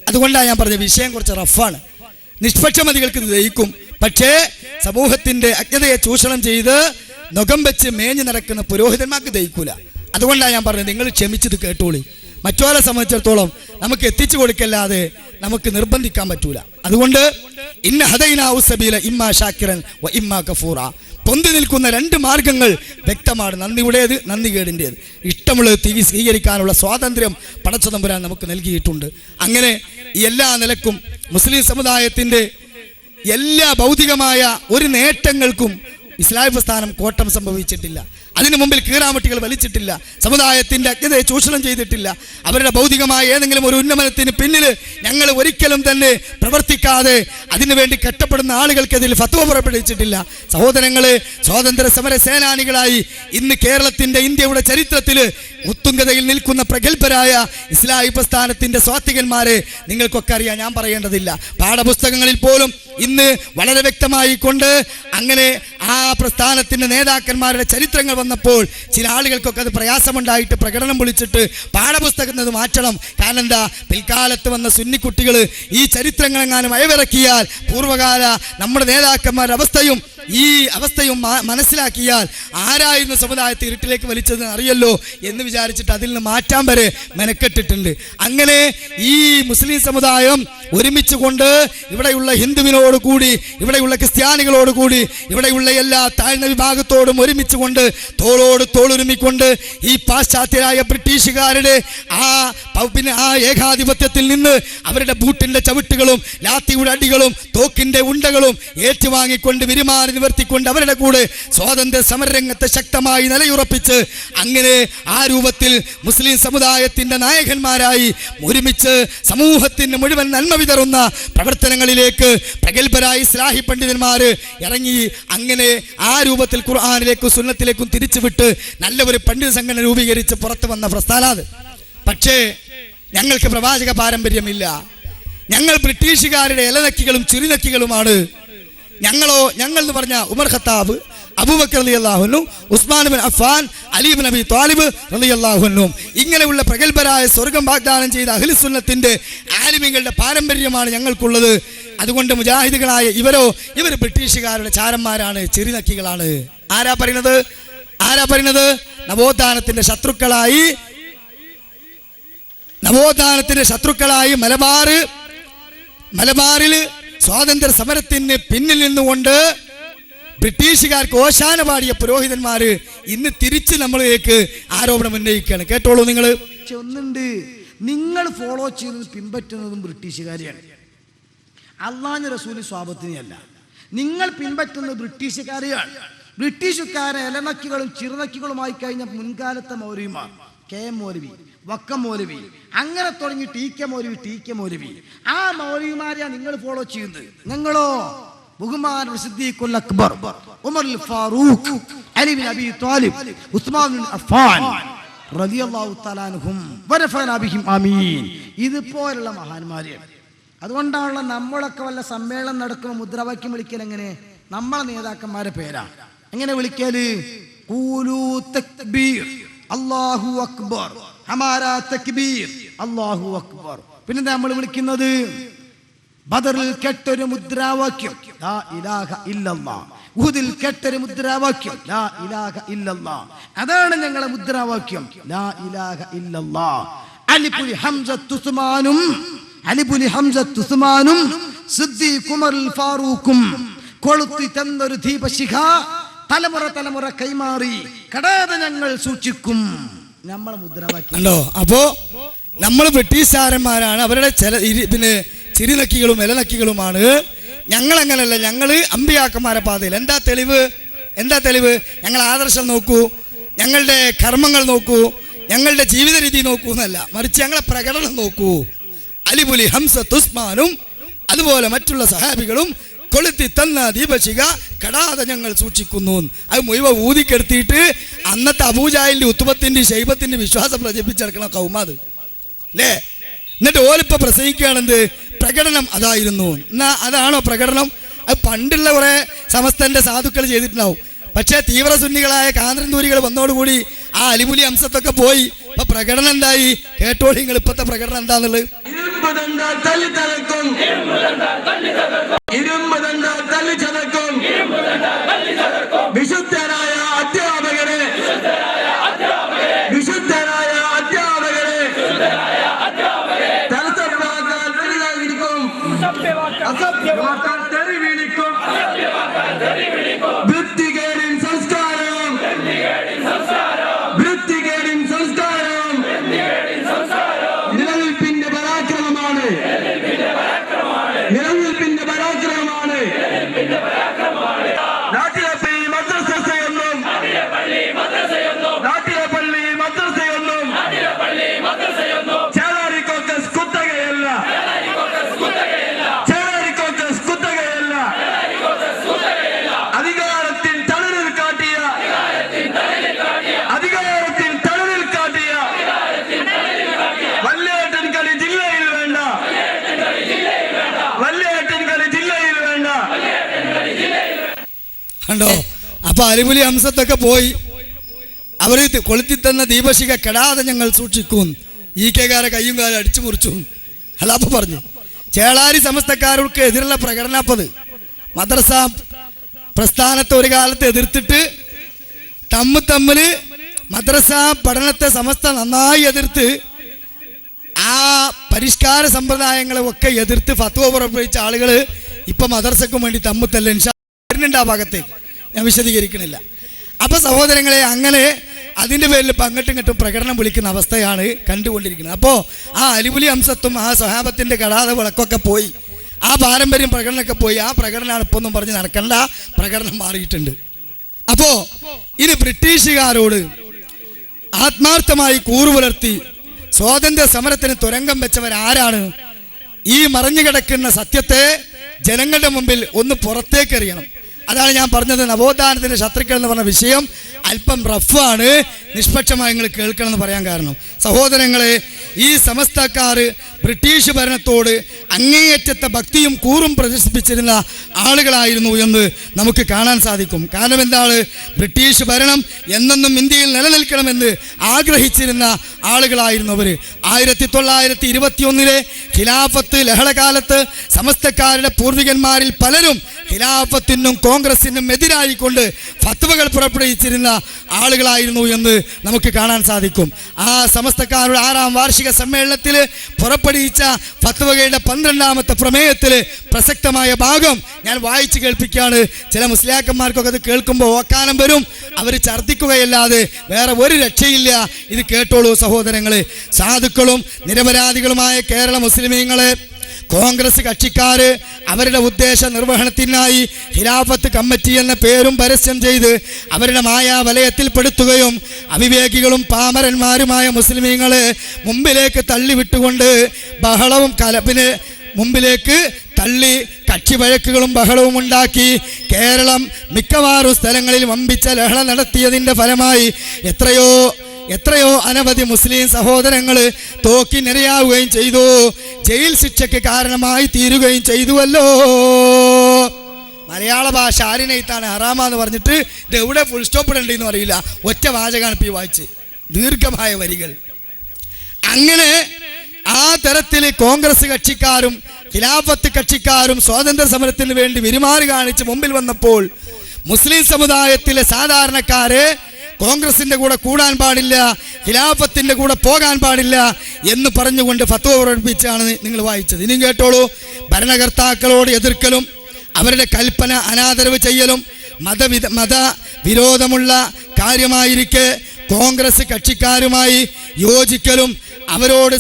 അതുകൊണ്ടാണ് ഞാൻ പറഞ്ഞ വിഷയം കുറച്ച് റഫാണ്. നിഷ്പക്ഷമതികൾക്ക് ഇത് ദഹിക്കും, പക്ഷേ സമൂഹത്തിന്റെ അജ്ഞതയെ ചൂഷണം ചെയ്ത് നുകം വെച്ച് മേഞ്ഞു നടക്കുന്ന പുരോഹിതന്മാർക്ക് ദഹിക്കൂല. അതുകൊണ്ടാണ് ഞാൻ പറഞ്ഞത്, നിങ്ങൾ ക്ഷമിച്ചത് കേട്ടോളി. മറ്റൊരാളെ സംബന്ധിച്ചിടത്തോളം നമുക്ക് എത്തിച്ചു കൊടുക്കല്ലാതെ നമുക്ക് നിർബന്ധിക്കാൻ പറ്റൂല. അതുകൊണ്ട് ഇന്ന ഹദൈനാഹു സബീല ഇമ്മാ ഷാക്കിറൻ വ ഇമ്മാ കഫൂറ, പൊന്തി നിൽക്കുന്ന 2 മാർഗങ്ങൾ വ്യക്തമാണ്, നന്ദിയുടേത് നന്ദികേടിൻ്റേത്. ഇഷ്ടമുള്ളത് സ്വീകരിക്കാനുള്ള സ്വാതന്ത്ര്യം പടച്ചതമ്പുരാൻ നമുക്ക് നൽകിയിട്ടുണ്ട്. അങ്ങനെ എല്ലാ നിലക്കും മുസ്ലിം സമുദായത്തിൻ്റെ എല്ലാ ഭൗതികമായ ഒരു നേട്ടങ്ങൾക്കും ഇസ്ലാഹി പ്രസ്ഥാനം കോട്ടം സംഭവിച്ചിട്ടില്ല. അതിനു മുമ്പിൽ കീറാമുട്ടികൾ വലിച്ചിട്ടില്ല. സമുദായത്തിന്റെ അജ്ഞതയെ ചൂഷണം ചെയ്തിട്ടില്ല. അവരുടെ ഭൗതികമായ ഏതെങ്കിലും ഒരു ഉന്നമനത്തിന് പിന്നിൽ ഞങ്ങൾ ഒരിക്കലും തന്നെ പ്രവർത്തിക്കാതെ അതിനുവേണ്ടി കഷ്ടപ്പെടുന്ന ആളുകൾക്കെതിരെ ഫത്വ പുറപ്പെടുവിച്ചിട്ടില്ല. സഹോദരങ്ങളെ, സ്വാതന്ത്ര്യ സമര സേനാനികളായി ഇന്ന് കേരളത്തിന്റെ ഇന്ത്യയുടെ ചരിത്രത്തിൽ ഉത്തുംഗതയിൽ നിൽക്കുന്ന പ്രഗത്ഭരായ ഇസ്ലാഹി പ്രസ്ഥാനത്തിന്റെ സ്വാത്വികന്മാരെ നിങ്ങൾക്കൊക്കെ അറിയാം, ഞാൻ പറയേണ്ടതില്ല. പാഠപുസ്തകങ്ങളിൽ പോലും ഇന്ന് വളരെ വ്യക്തമായി കൊണ്ട് അങ്ങനെ ആ പ്രസ്ഥാനത്തിന്റെ നേതാക്കന്മാരുടെ ചരിത്രങ്ങൾ വന്നപ്പോൾ ചില ആളുകൾക്കൊക്കെ അത് പ്രയാസമുണ്ടായിട്ട് പ്രകടനം വിളിച്ചിട്ട് പാഠപുസ്തകത്തിൽ മാറ്റണം. കാരണം എന്താ, പിൽക്കാലത്ത് വന്ന സുന്നിക്കുട്ടികൾ ഈ ചരിത്രങ്ങളെങ്ങാനും അയവിറക്കിയാൽ പൂർവ്വകാല നമ്മുടെ നേതാക്കന്മാരുടെ അവസ്ഥയും മനസ്സിലാക്കിയാൽ ആരായിരുന്നു സമുദായത്തെ ഇരുട്ടിലേക്ക് വലിച്ചതെന്ന് അറിയല്ലോ എന്ന് വിചാരിച്ചിട്ട് അതിൽ നിന്ന് മാറ്റാൻ വരെ മെനക്കെട്ടിട്ടുണ്ട്. അങ്ങനെ ഈ മുസ്ലിം സമുദായം ഒരുമിച്ച് കൊണ്ട് ഇവിടെയുള്ള ഹിന്ദുവിനോട് കൂടി, ഇവിടെയുള്ള ക്രിസ്ത്യാനികളോട് കൂടി, ഇവിടെയുള്ള എല്ലാ താഴ്ന്ന വിഭാഗത്തോടും ഒരുമിച്ച് കൊണ്ട് തോളോട് തോളൊരുമിക്കൊണ്ട് ഈ പാശ്ചാത്യരായ ബ്രിട്ടീഷുകാരുടെ ആ ഏകാധിപത്യത്തിൽ നിന്ന് അവരുടെ ബൂട്ടിന്റെ ചവിട്ടുകളും ലാത്തിയുടെ അടികളും തോക്കിന്റെ ഉണ്ടകളും ഏറ്റുവാങ്ങിക്കൊണ്ട് വിരുമാറി നിവർത്തിക്കൊണ്ട് അവരുടെ കൂടെ സ്വാതന്ത്ര്യ സമരരംഗത്തെ ശക്തമായി നിലയുറപ്പിച്ച് അങ്ങനെ ആ രൂപത്തിൽ മുസ്ലിം സമുദായത്തിന്റെ നായകന്മാരായി ഒരുമിച്ച് സമൂഹത്തിന് മുഴുവൻ നന്മ വിതറുന്ന പ്രവർത്തനങ്ങളിലേക്ക് പ്രഗത്ഭരായ ഇസ്ലാഹി പണ്ഡിതന്മാര് ഇറങ്ങി അങ്ങനെ ആ രൂപത്തിൽ ഖുർആനിലേക്കും സുന്നത്തിലേക്കും തിരിച്ചുവിട്ട് നല്ല ഒരു പണ്ഡിത സംഘടന രൂപീകരിച്ച് പുറത്തു വന്ന പ്രസ്ഥാനാത്. പക്ഷേ ഞങ്ങൾക്ക് പ്രവാചക പാരമ്പര്യമില്ല. ഞങ്ങൾ ബ്രിട്ടീഷുകാരുടെ ഇലനക്കികളും ചിറുനക്കികളുമാണ്. ഞങ്ങൾ എന്ന് പറഞ്ഞ ഉമർ ഖത്താബ്, അബൂബക്കർ റളിയല്ലാഹു അൻഹു, Usman bin Affan, Ali bin Abi Talib റളിയല്ലാഹു അൻഹു ഇങ്ങനെയുള്ള പ്രഗത്ഭരായ സ്വർഗം വാഗ്ദാനം ചെയ്ത അഹ്ലു സുന്നത്തിന്റെ ആലിമീങ്ങളുടെ പാരമ്പര്യമാണ് ഞങ്ങൾക്കുള്ളത്. അതുകൊണ്ട് മുജാഹിദുകളായ ഇവർ ബ്രിട്ടീഷുകാരുടെ ചാരന്മാരാണ്, ചിറുനക്കികളാണ്. ആരാ പറയുന്നത്? നവോത്ഥാനത്തിന്റെ ശത്രുക്കളായി മലബാറിൽ സ്വാതന്ത്ര്യ സമരത്തിന് പിന്നിൽ നിന്നുകൊണ്ട് ബ്രിട്ടീഷുകാർക്ക് ഓശാന പാടിയ പുരോഹിതന്മാര് ഇന്ന് തിരിച്ച് നമ്മളിലേക്ക് ആരോപണം ഉന്നയിക്കുകയാണ്. കേട്ടോളൂ നിങ്ങൾ. ഒന്നുണ്ട്, നിങ്ങൾ ഫോളോ ചെയ്തത് പിൻപറ്റുന്നതും ബ്രിട്ടീഷുകാരെയാണ്, അള്ളാഹുവിന്റെ റസൂലിന്റെ സ്വഭാവത്തിനെയല്ല. നിങ്ങൾ പിൻപറ്റുന്നത് ബ്രിട്ടീഷുകാരെയാണ്. ബ്രിട്ടീഷുകാരെ ഇലനക്കികളും ചിറുനക്കികളുമായി കഴിഞ്ഞ മുൻകാലത്തെ മൗലവിമാർ, കെ എം മൗലവി, വക്കം മൗലവി, അങ്ങനെ തുടങ്ങി ടി കെ മൗലവി, ആ മൗലവിമാരെയാണ് നിങ്ങൾ ഫോളോ ചെയ്യുന്നത്. ഞങ്ങളോ ബഹുമാൻ Siddiqul Akbar, Umar Farooq, Ali bin Abi Talib, Usman bin Affan റളിയല്ലാഹു തആല അൻഹും വറഫഅനാ ബിഹിം ആമീൻ, ഇതുപോലുള്ള മഹാന്മാരെയാണ്. അതുകൊണ്ടാണല്ലോ നമ്മളൊക്കെ വല്ല സമ്മേളനം നടക്കുമ്പോൾ മുദ്രാവാക്യം വിളിക്കൽ എങ്ങനെ? നമ്മളെ നേതാക്കന്മാരെ പേരാ എങ്ങനെ വിളിക്കല്? ഖൂലൂ തക്ബീർ അല്ലാഹു അക്ബർ, ഹമാരാ തക്ബീർ അല്ലാഹു അക്ബർ. പിന്നെ നമ്മൾ വിളിക്കുന്നത് ബദറിൽ കേട്ടൊരു മുദ്രാവാക്യം ലാ ഇലാഹ ഇല്ലല്ലാഹ്, ഉഹുദിൽ കേട്ടൊരു മുദ്രാവാക്യം ലാ ഇലാഹ ഇല്ലല്ലാഹ്. അതാണ് ഞങ്ങളുടെ മുദ്രാവാക്യം, ലാ ഇലാഹ ഇല്ലല്ലാഹ്. അലിപുലി ഹംസത്തു ഉസ്മാനും സിദ്ദീഖ് ഉമർ ഫാറൂഖും കൊളുത്തി തന്നൊരു ദീപശിഖ തലമുറ കൈമാറി കടാതെ ഞങ്ങൾ സൂക്ഷിക്കും. നമ്മളെ മുദ്രാവാക്യം അപ്പോ നമ്മൾ ബ്രിട്ടീഷുകാരന്മാരാണ്, അവരുടെ ചിരിനക്കികളും ഇലനക്കികളുമാണ്. ഞങ്ങൾ അങ്ങനല്ല, ഞങ്ങൾ അമ്പിയാക്കന്മാരെ പാതയിൽ. എന്താ തെളിവ്? ഞങ്ങൾ ആദർശം നോക്കൂ, ഞങ്ങളുടെ കർമ്മങ്ങൾ നോക്കൂ, ഞങ്ങളുടെ ജീവിത രീതി നോക്കൂ എന്നല്ല, മറിച്ച് ഞങ്ങളെ പ്രകടനം നോക്കൂ. അലിപുലി ഹംസത്ത് ഉസ്മാനും അതുപോലെ മറ്റുള്ള സഹാബികളും കൊളുത്തി തന്ന ദീപശിഖ കടാതെ ഞങ്ങൾ സൂക്ഷിക്കുന്നു. അത് മുഴുവൻ ഊതിക്കെടുത്തിയിട്ട് അന്നത്തെ അബൂജാഹിലിന്റെ ഉത്തുബത്തിന്റെ ശൈബത്തിന്റെ വിശ്വാസം പ്രചരിപ്പിച്ചെടുക്കണം കൗമാത് അല്ലേ? എന്നിട്ട് ഓലിപ്പ പ്രസംഗിക്കുകയാണെന്ത്? പ്രകടനം അതായിരുന്നു. എന്നാ അതാണോ പ്രകടനം? അത് പണ്ടുള്ള കുറെ സമസ്തന്റെ സാധുക്കൾ ചെയ്തിട്ടുണ്ടാവും. പക്ഷേ തീവ്ര സുന്നികളായ കാന്തരന്തൂരികൾ വന്നോടുകൂടി ആ അലിപുലി അംശത്തൊക്കെ പോയി. ഇപ്പൊ പ്രകടനം എന്തായി? കേട്ടോളി നിങ്ങൾ ഇപ്പത്തെ പ്രകടനം എന്താന്നുള്ളത്. വിശുദ്ധരായ അധ്യാപകരെ അസഭ്യമാക്കാൻ തെറി വിളിക്കും. വൃത്തികേടിൻ സംസ്കാരം നിലനിൽപ്പിന്റെ പരാക്രമമാണ്. നാട്ടിലെ കണ്ടോ? അപ്പൊ അലിപുലി അംസത്തൊക്കെ പോയി. അവർ കൊളുത്തി തന്ന ദീപശിക കെടാതെ ഞങ്ങൾ സൂക്ഷിക്കും. ഈക്കേകാരെ കയ്യും കാലം അടിച്ചു മുറിച്ചു. അല്ലാപ്പ പറഞ്ഞു. ചേളാരി സമസ്തക്കാർക്ക് എതിരുള്ള പ്രകടനപ്പത് മദ്രസ പ്രസ്ഥാനത്തെ ഒരു കാലത്ത് എതിർത്തിട്ട് തമ്മിൽ മദ്രസ പഠനത്തെ സമസ്ത നന്നായി എതിർത്ത് ആ പരിഷ്കാര സമ്പ്രദായങ്ങളെ ഒക്കെ എതിർത്ത് ഫത്വ പുറപ്പെടുവിച്ച ആളുകൾ ഇപ്പൊ മദ്രസക്കും വേണ്ടി തമ്മിൽ വരുന്നുണ്ട് ആ ഭാഗത്തേക്ക്. ഞാൻ വിശദീകരിക്കണില്ല. അപ്പൊ സഹോദരങ്ങളെ, അങ്ങനെ അതിന്റെ പേരിൽ അങ്ങോട്ടും ഇങ്ങോട്ടും പ്രകടനം വിളിക്കുന്ന അവസ്ഥയാണ് കണ്ടുകൊണ്ടിരിക്കുന്നത്. അപ്പോൾ ആ അലിപുലി അംസത്തും ആ സ്വഹാബത്തിന്റെ കടാതെ വിളക്കൊക്കെ പോയി, ആ പാരമ്പര്യം പ്രകടനമൊക്കെ പോയി. ആ പ്രകടനമാണ് ഇപ്പൊ ഒന്നും പറഞ്ഞ് നടക്കണ്ട, പ്രകടനം മാറിയിട്ടുണ്ട്. അപ്പോ ഇത് ബ്രിട്ടീഷുകാരോട് ആത്മാർത്ഥമായി കൂറുപുലർത്തി സ്വാതന്ത്ര്യ സമരത്തിന് തുരങ്കം വെച്ചവരാരാണ്? ഈ മറഞ്ഞുകിടക്കുന്ന സത്യത്തെ ജനങ്ങളുടെ മുമ്പിൽ ഒന്ന് പുറത്തേക്കെറിയണം. അതാണ് ഞാൻ പറഞ്ഞത്. നവോത്ഥാനത്തിന്റെ ശത്രുക്കൾ എന്ന് പറഞ്ഞ വിഷയം അല്പം റഫാണ്, നിഷ്പക്ഷമായി നിങ്ങൾ കേൾക്കണം എന്ന് പറയാൻ കാരണം, സഹോദരങ്ങളെ, ഈ സമസ്തക്കാർ ബ്രിട്ടീഷ് ഭരണത്തോട് അങ്ങേയറ്റത്തെ ഭക്തിയും കൂറും പ്രദർശിപ്പിച്ചിരുന്ന ആളുകളായിരുന്നു എന്ന് നമുക്ക് കാണാൻ സാധിക്കും. കാരണം എന്താണ്? ബ്രിട്ടീഷ് ഭരണം എന്നെന്നും ഇന്ത്യയിൽ നിലനിൽക്കണമെന്ന് ആഗ്രഹിച്ചിരുന്ന ആളുകളായിരുന്നു അവർ. 1921 ഖിലാഫത്ത് ലഹളകാലത്ത് സമസ്തക്കാരുടെ പൂർവികന്മാരിൽ പലരും ഖിലാഫത്തിനും കോൺഗ്രസിനും എതിരായിക്കൊണ്ട് ഫത്വകൾ പുറപ്പെടുവിച്ചിരുന്ന ആളുകളായിരുന്നു എന്ന് നമുക്ക് കാണാൻ സാധിക്കും. ആ സമസ്തക്കാരുടെ 6ാം വാർഷിക സമ്മേളനത്തിൽ പുറപ്പെടുവിച്ച ഫത്വകളുടെ 12ാമത്തെ പ്രമേയത്തിൽ പ്രസക്തമായ ഭാഗം ഞാൻ വായിച്ചു കേൾപ്പിക്കുകയാണ്. ചില മുസ്ലിയാക്കന്മാർക്കൊക്കെ അത് കേൾക്കുമ്പോൾ ഓക്കാനം വരും, അവർ ഛർദ്ദിക്കുകയല്ലാതെ വേറെ ഒരു രക്ഷയില്ല. ഇത് കേട്ടോളൂ സഹോദരങ്ങളെ. സാധുക്കളും നിരപരാധികളുമായ കേരള മുസ്ലിമീങ്ങളെ കോൺഗ്രസ് കക്ഷിക്കാര് അവരുടെ ഉദ്ദേശ നിർവഹണത്തിനായി ഖിലാഫത്ത് കമ്മിറ്റി എന്ന പേരും പരസ്യം ചെയ്ത് അവരുടെ മായാവലയത്തിൽപ്പെടുത്തുകയും അവിവേകികളും പാമരന്മാരുമായ മുസ്ലിമീങ്ങളെ മുമ്പിലേക്ക് തള്ളിവിട്ടുകൊണ്ട് ബഹളവും കലപ്പിന് മുമ്പിലേക്ക് തള്ളി കക്ഷി വഴക്കുകളും ബഹളവും ഉണ്ടാക്കി കേരളം മിക്കവാറും സ്ഥലങ്ങളിൽ വമ്പിച്ച ലഹള നടത്തിയതിൻ്റെ ഫലമായി എത്രയോ അനവധി മുസ്ലിം സഹോദരങ്ങൾ തോക്കിനിരയാവുകയും ചെയ്തു, ജയിൽ ശിക്ഷയ്ക്ക് കാരണമായി തീരുകയും ചെയ്തുവല്ലോ. മലയാള ഭാഷ ആരിനെയ്ത്താണ് ഹറാമാന്ന് പറഞ്ഞിട്ട് ഇത് എവിടെ ഫുൾ സ്റ്റോപ്പ് ഇടണ്ടെന്ന് അറിയില്ല. ഒറ്റ വാചകമാണ് ഇപ്പോൾ വായിച്ച്, ദീർഘമായ വരികൾ. അങ്ങനെ ആ തരത്തിൽ കോൺഗ്രസ് കക്ഷിക്കാരും ഖിലാഫത്ത് കക്ഷിക്കാരും സ്വാതന്ത്ര്യ സമരത്തിന് വേണ്ടി വിരുമാറി കാണിച്ച് മുമ്പിൽ വന്നപ്പോൾ മുസ്ലിം സമുദായത്തിലെ സാധാരണക്കാരെ കോൺഗ്രസിന്റെ കൂടെ കൂടാൻ പാടില്ല, ഖിലാഫത്തിന്റെ കൂടെ പോകാൻ പാടില്ല എന്ന് പറഞ്ഞുകൊണ്ട് ഫത്വ പുറപ്പെടുവിച്ചാണ് നിങ്ങൾ വായിച്ചത്. ഇനിയും കേട്ടോളൂ. ഭരണകർത്താക്കളോട് എതിർക്കലും അവരുടെ കൽപ്പന അനാദരവ് ചെയ്യലും മതവിരോധമുള്ള കാര്യമായിരിക്കെ കോൺഗ്രസ് കക്ഷിക്കാരുമായി യോജിക്കലും അവരോട്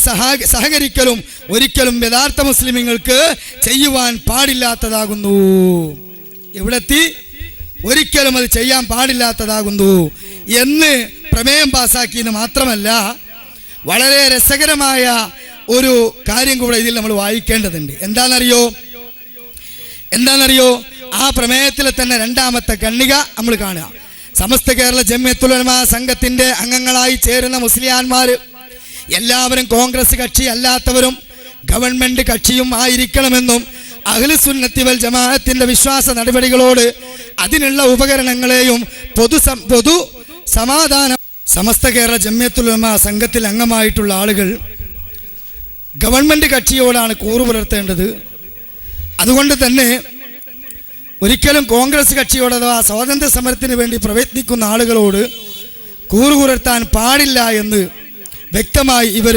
സഹകരിക്കലും ഒരിക്കലും യഥാർത്ഥ മുസ്ലിമീങ്ങൾക്ക് ചെയ്യുവാൻ പാടില്ലാത്തതാകുന്നു. എവിടെത്തി? ഒരിക്കലും അത് ചെയ്യാൻ പാടില്ലാത്തതാകുന്നു എന്ന് പ്രമേയം പാസാക്കിയെന്ന് മാത്രമല്ല, വളരെ രസകരമായ ഒരു കാര്യം കൂടെ ഇതിൽ നമ്മൾ വായിക്കേണ്ടതുണ്ട്. എന്താണെന്നറിയോ? ആ പ്രമേയത്തിലെ തന്നെ 2ാമത്തെ ഖണ്ഡിക നമ്മൾ കാണുക. സമസ്ത കേരള ജംഇയ്യത്തുൽ ഉലമാ സംഘത്തിന്റെ അംഗങ്ങളായി ചേരുന്ന മുസ്ലിയാന്മാർ എല്ലാവരും കോൺഗ്രസ് കക്ഷി അല്ലാത്തവരും ഗവൺമെന്റ് കക്ഷിയും ആയിരിക്കണമെന്നും അഹ്ലുസുന്നത്തി വൽ ജമാഅത്തിന്റെ വിശ്വാസ നടപടികളോട് അതിനുള്ള ഉപകരണങ്ങളെയും പൊതു സമാധാനം സമസ്ത കേരള ജംഇയ്യത്തുൽ ഉലമാ സംഘത്തിൽ അംഗമായിട്ടുള്ള ആളുകൾ ഗവൺമെന്റ് കക്ഷിയോടാണ് കൂറു പുലർത്തേണ്ടത്. അതുകൊണ്ട് തന്നെ ഒരിക്കലും കോൺഗ്രസ് കക്ഷിയോട് അഥവാ സ്വാതന്ത്ര്യ സമരത്തിന് വേണ്ടി പ്രയത്നിക്കുന്ന ആളുകളോട് കൂറു പുലർത്താൻ പാടില്ല എന്ന് വ്യക്തമായി ഇവർ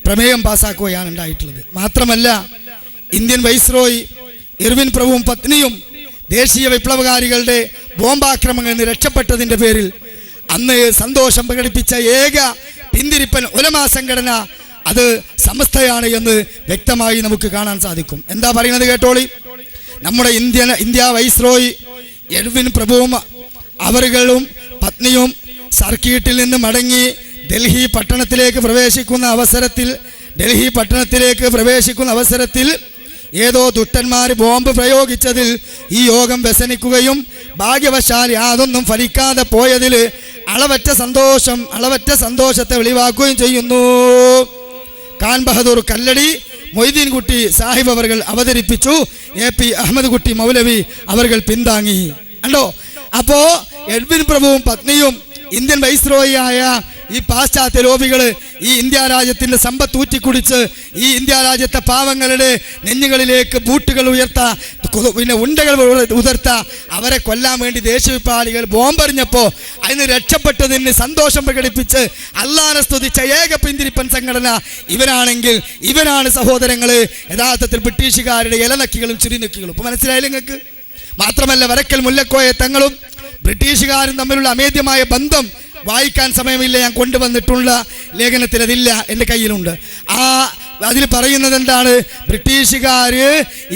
പ്രമേയം പാസാക്കുകയാണ് ഉണ്ടായിട്ടുള്ളത്. മാത്രമല്ല, ഇന്ത്യൻ വൈസ്രോയി ഇർവിൻ പ്രഭുവും പത്നിയും ദേശീയ വിപ്ലവകാരികളുടെ ബോംബാക്രമണങ്ങളിൽ നിന്ന് രക്ഷപ്പെട്ടതിൻ്റെ പേരിൽ അന്ന് സന്തോഷം പ്രകടിപ്പിച്ച ഏക പിന്തിരിപ്പൻ ഉലമാ സംഘടന അത് സമസ്തയാണ് എന്ന് വ്യക്തമായി നമുക്ക് കാണാൻ സാധിക്കും. എന്താ പറയുന്നത് കേട്ടോളി. നമ്മുടെ ഇന്ത്യ വൈസ്രോയി എർവിൻ പ്രഭുവും അവരുകളും പത്നിയും സർക്യൂട്ടിൽ നിന്ന് മടങ്ങി ഡൽഹി പട്ടണത്തിലേക്ക് പ്രവേശിക്കുന്ന അവസരത്തിൽ ഏതോ ദുഷ്ടന്മാർ ബോംബ് പ്രയോഗിച്ചതിൽ ഈ യോഗം വ്യസനിക്കുകയും ഭാഗ്യവശാൽ യാതൊന്നും ഫലിക്കാതെ പോയതിൽ അളവറ്റ സന്തോഷത്തെ വെളിവാക്കുകയും ചെയ്യുന്നു. ഖാൻ ബഹദൂർ കല്ലടി മൊയ്തീൻ കുട്ടി സാഹിബ് അവർ അവതരിപ്പിച്ചു. AP അഹമ്മദ് കുട്ടി മൗലവി അവർ പിന്താങ്ങി. കണ്ടോ? അപ്പോ എഡ്വിൻ പ്രഭുവും പത്നിയും ഇന്ത്യൻ വൈസ്രോയിയായ ഈ പാശ്ചാത്യ ലോബികള് ഈ ഇന്ത്യ രാജ്യത്തിന്റെ സമ്പത്ത് ഊറ്റിക്കുടിച്ച് ഈ ഇന്ത്യ രാജ്യത്തെ പാവങ്ങളുടെ നെഞ്ഞുകളിലേക്ക് ബൂട്ടുകൾ ഉയർത്ത, പിന്നെ ഉണ്ടകൾ ഉതിർത്ത അവരെ കൊല്ലാൻ വേണ്ടി ദേശവിപ്ലവാദികൾ ബോംബെറിഞ്ഞപ്പോ അതിന് രക്ഷപ്പെട്ടതിന് സന്തോഷം പ്രകടിപ്പിച്ച് അള്ളാനെ സ്തുതിച്ച ഏക പിന്തിരിപ്പൻ സംഘടന ഇവരാണ് സഹോദരങ്ങള് യഥാർത്ഥത്തിൽ ബ്രിട്ടീഷുകാരുടെ ഇലനക്കികളും ചിരിനക്കികളും. ഇപ്പൊ മനസ്സിലായില്ല നിങ്ങൾക്ക്? മാത്രമല്ല വരക്കൽ മുല്ലക്കോയ തങ്ങളും ബ്രിട്ടീഷുകാരും തമ്മിലുള്ള അമേദ്യമായ ബന്ധം വായിക്കാൻ സമയമില്ല, ഞാൻ കൊണ്ടുവന്നിട്ടുള്ള ലേഖനത്തിൽ അതില്ല, എൻ്റെ കയ്യിലുണ്ട്. അതിൽ പറയുന്നത് എന്താണ്? ബ്രിട്ടീഷുകാര്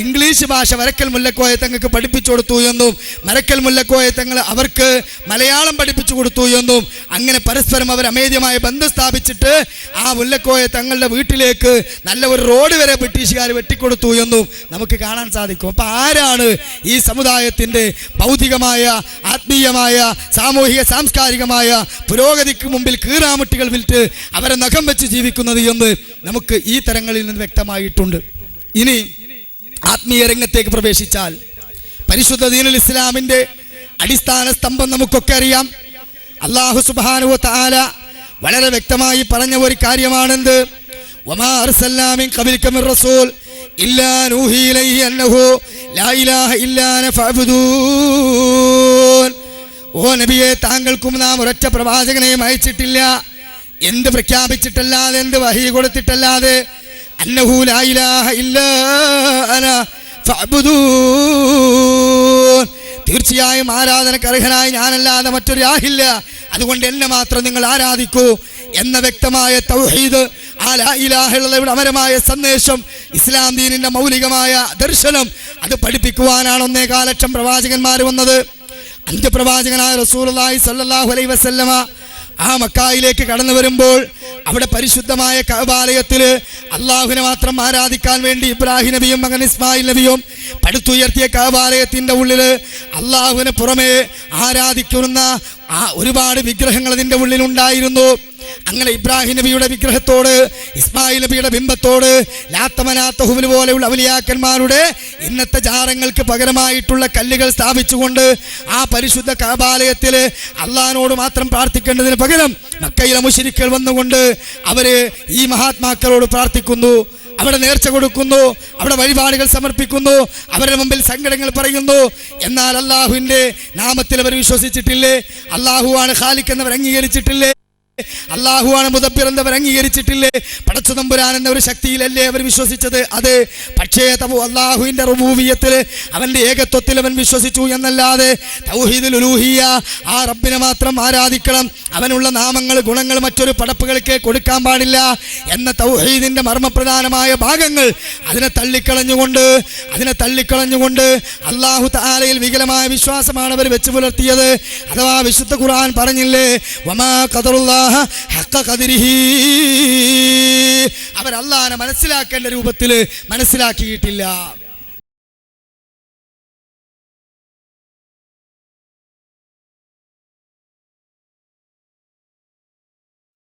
ഇംഗ്ലീഷ് ഭാഷ വരക്കൽ മുല്ലക്കോയ തങ്ങൾക്ക് പഠിപ്പിച്ചു കൊടുത്തു എന്നും വരക്കൽ മുല്ലക്കോയ തങ്ങൾ അവർക്ക് മലയാളം പഠിപ്പിച്ചു കൊടുത്തു എന്നും അങ്ങനെ പരസ്പരം അവർ അമേദ്യമായ ബന്ധം സ്ഥാപിച്ചിട്ട് ആ മുല്ലക്കോയ തങ്ങളുടെ വീട്ടിലേക്ക് നല്ല ഒരു റോഡ് വരെ ബ്രിട്ടീഷുകാർ വെട്ടിക്കൊടുത്തു എന്നും നമുക്ക് കാണാൻ സാധിക്കും. അപ്പൊ ആരാണ് ഈ സമുദായത്തിന്റെ ഭൗതികമായ, ആത്മീയമായ, സാമൂഹിക, സാംസ്കാരികമായ പുരോഗതിക്ക് മുമ്പിൽ കീറാമുട്ടികൾ വിറ്റ് അവരെ നഖം വെച്ച് ജീവിക്കുന്നത് എന്ന് നമുക്ക് ഈ തരങ്ങളിൽ നിന്ന് വ്യക്തമായിട്ടുണ്ട്. ഇനി ആത്മീയ രംഗത്തേക്ക് പ്രവേശിച്ചാൽ പരിശുദ്ധ ദീനുൽ ഇസ്ലാമിന്റെ അടിസ്ഥാന സ്തംഭം നമുക്കൊക്കെ അറിയാം. അല്ലാഹു സുബ്ഹാനഹു വ തആല വളരെ വ്യക്തമായി പറഞ്ഞ ഒരു കാര്യമാണെന്ത്? വമാ അർസൽനാ മിൻ ഖബലിക മിർ റസൂൽ ഇല്ലാ നൂഹി ഇലൈഹി അന്നഹു ലാ ഇലാഹ ഇല്ലാ അന ഫഅബ്ദൂൻ. ഓ നബിയെ, താങ്കൾക്കും നാം ഒരൊറ്റ പ്രവാചകനെയും അയച്ചിട്ടില്ല. എന്ത് പ്രഖ്യാപിച്ചിട്ടല്ലാതെ, എന്ത് വഹി കൊടുത്തിട്ടല്ലാതെ, അന്നഹു ലാ ഇലാഹ ഇല്ലാ അന ഫഅബ്ദൂൻ, തീർച്ചയായും ആരാധനക്ക് അർഹനായി ഞാനല്ലാതെ മറ്റൊരു ആഹില്ല, അതുകൊണ്ട് എന്നെ മാത്രം നിങ്ങൾ ആരാധിക്കൂ എന്ന വ്യക്തമായ തൗഹീദ്, ആ ലാ ഇലാഹ ഇല്ലല്ലാഹയുടെ അമരമായ സന്ദേശം, ഇസ്ലാം ദീനിന്റെ മൗലികമായ ദർശനം, അത് പഠിപ്പിക്കുവാനാണ് 1.25 ലക്ഷം പ്രവാചകന്മാർ വന്നത്. അന്ത്യപ്രവാചകനായ റസൂലുള്ളാഹി സ്വല്ലല്ലാഹു അലൈഹി വസല്ലമ ആ മക്കായിലേക്ക് കടന്നു വരുമ്പോൾ അവിടെ പരിശുദ്ധമായ കഅബാലയത്തിൽ അള്ളാഹുവിനെ മാത്രം ആരാധിക്കാൻ വേണ്ടി ഇബ്രാഹിം നബിയും മകൻ ഇസ്മായിൽ നബിയും പടുത്തുയർത്തിയ കഅബാലയത്തിന്റെ ഉള്ളിൽ അള്ളാഹുവിന് പുറമെ ആരാധിക്കുന്ന ഒരുപാട് വിഗ്രഹങ്ങൾ അതിൻ്റെ ഉള്ളിലുണ്ടായിരുന്നു. അങ്ങനെ ഇബ്രാഹിം നബിയുടെ വിഗ്രഹത്തോട്, ഇസ്മായിൽ നബിയുടെ ബിംബത്തോട്, ലാത്തമനാത്ത ഹുബൽ പോലെയുള്ള ഔലിയാക്കന്മാരുടെ ഇന്നത്തെ ജാറങ്ങൾക്ക് പകരമായിട്ടുള്ള കല്ലുകൾ സ്ഥാപിച്ചുകൊണ്ട് ആ പരിശുദ്ധ കഅബാലയത്തിൽ അള്ളാഹിനോട് മാത്രം പ്രാർത്ഥിക്കേണ്ടതിന് പകരം മക്കയിലെ മുശ്രിക്കുകൾ വന്നുകൊണ്ട് അവര് ഈ മഹാത്മാക്കളോട് പ്രാർത്ഥിക്കുന്നു, അവിടെ നേർച്ച കൊടുക്കുന്നു, അവിടെ വഴിപാടുകൾ സമർപ്പിക്കുന്നു, അവരുടെ മുമ്പിൽ സങ്കടങ്ങൾ പറയുന്നു. എന്നാൽ അള്ളാഹുവിന്റെ നാമത്തിൽ അവർ വിശ്വസിച്ചിട്ടില്ലേ? അള്ളാഹുവാണ് ഖാലിഖ് എന്നവർ അംഗീകരിച്ചിട്ടില്ലേ? അള്ളാഹുവാണ് മുദബ്ബിർ എന്നവർ അംഗീകരിച്ചിട്ടില്ലേ? പടച്ചു തമ്പുരാൻ എന്ന ഒരു ശക്തിയിലല്ലേ അവർ വിശ്വസിച്ചത്? അത് പക്ഷേ അള്ളാഹുവിന്റെ റുബൂബിയ്യത്തിൽ, അവന്റെ ഏകത്വത്തിൽ അവൻ വിശ്വസിച്ചു എന്നല്ലാതെ തൗഹീദുൽ ഉലൂഹിയ്യ, ആ റബ്ബിനെ മാത്രം ആരാധിക്കണം, അവനുള്ള നാമങ്ങൾ, ഗുണങ്ങൾ മറ്റൊരു പടപ്പുകൾക്ക് കൊടുക്കാൻ പാടില്ല എന്ന തൗഹീദിന്റെ മർമ്മപ്രധാനമായ ഭാഗങ്ങൾ അതിനെ തള്ളിക്കളഞ്ഞുകൊണ്ട് അള്ളാഹു തആലയിൽ വികലമായ വിശ്വാസമാണ് അവർ വെച്ച് പുലർത്തിയത്. അഥവാ വിശുദ്ധ ഖുർആൻ പറഞ്ഞില്ലേ, വമാ ഖദറുല്ലാഹ ഹഖ ഖദരിഹി, അവർ അല്ലാഹനെ മനസ്സിലാക്കേണ്ട രൂപത്തിൽ മനസ്സിലാക്കിയിട്ടില്ല.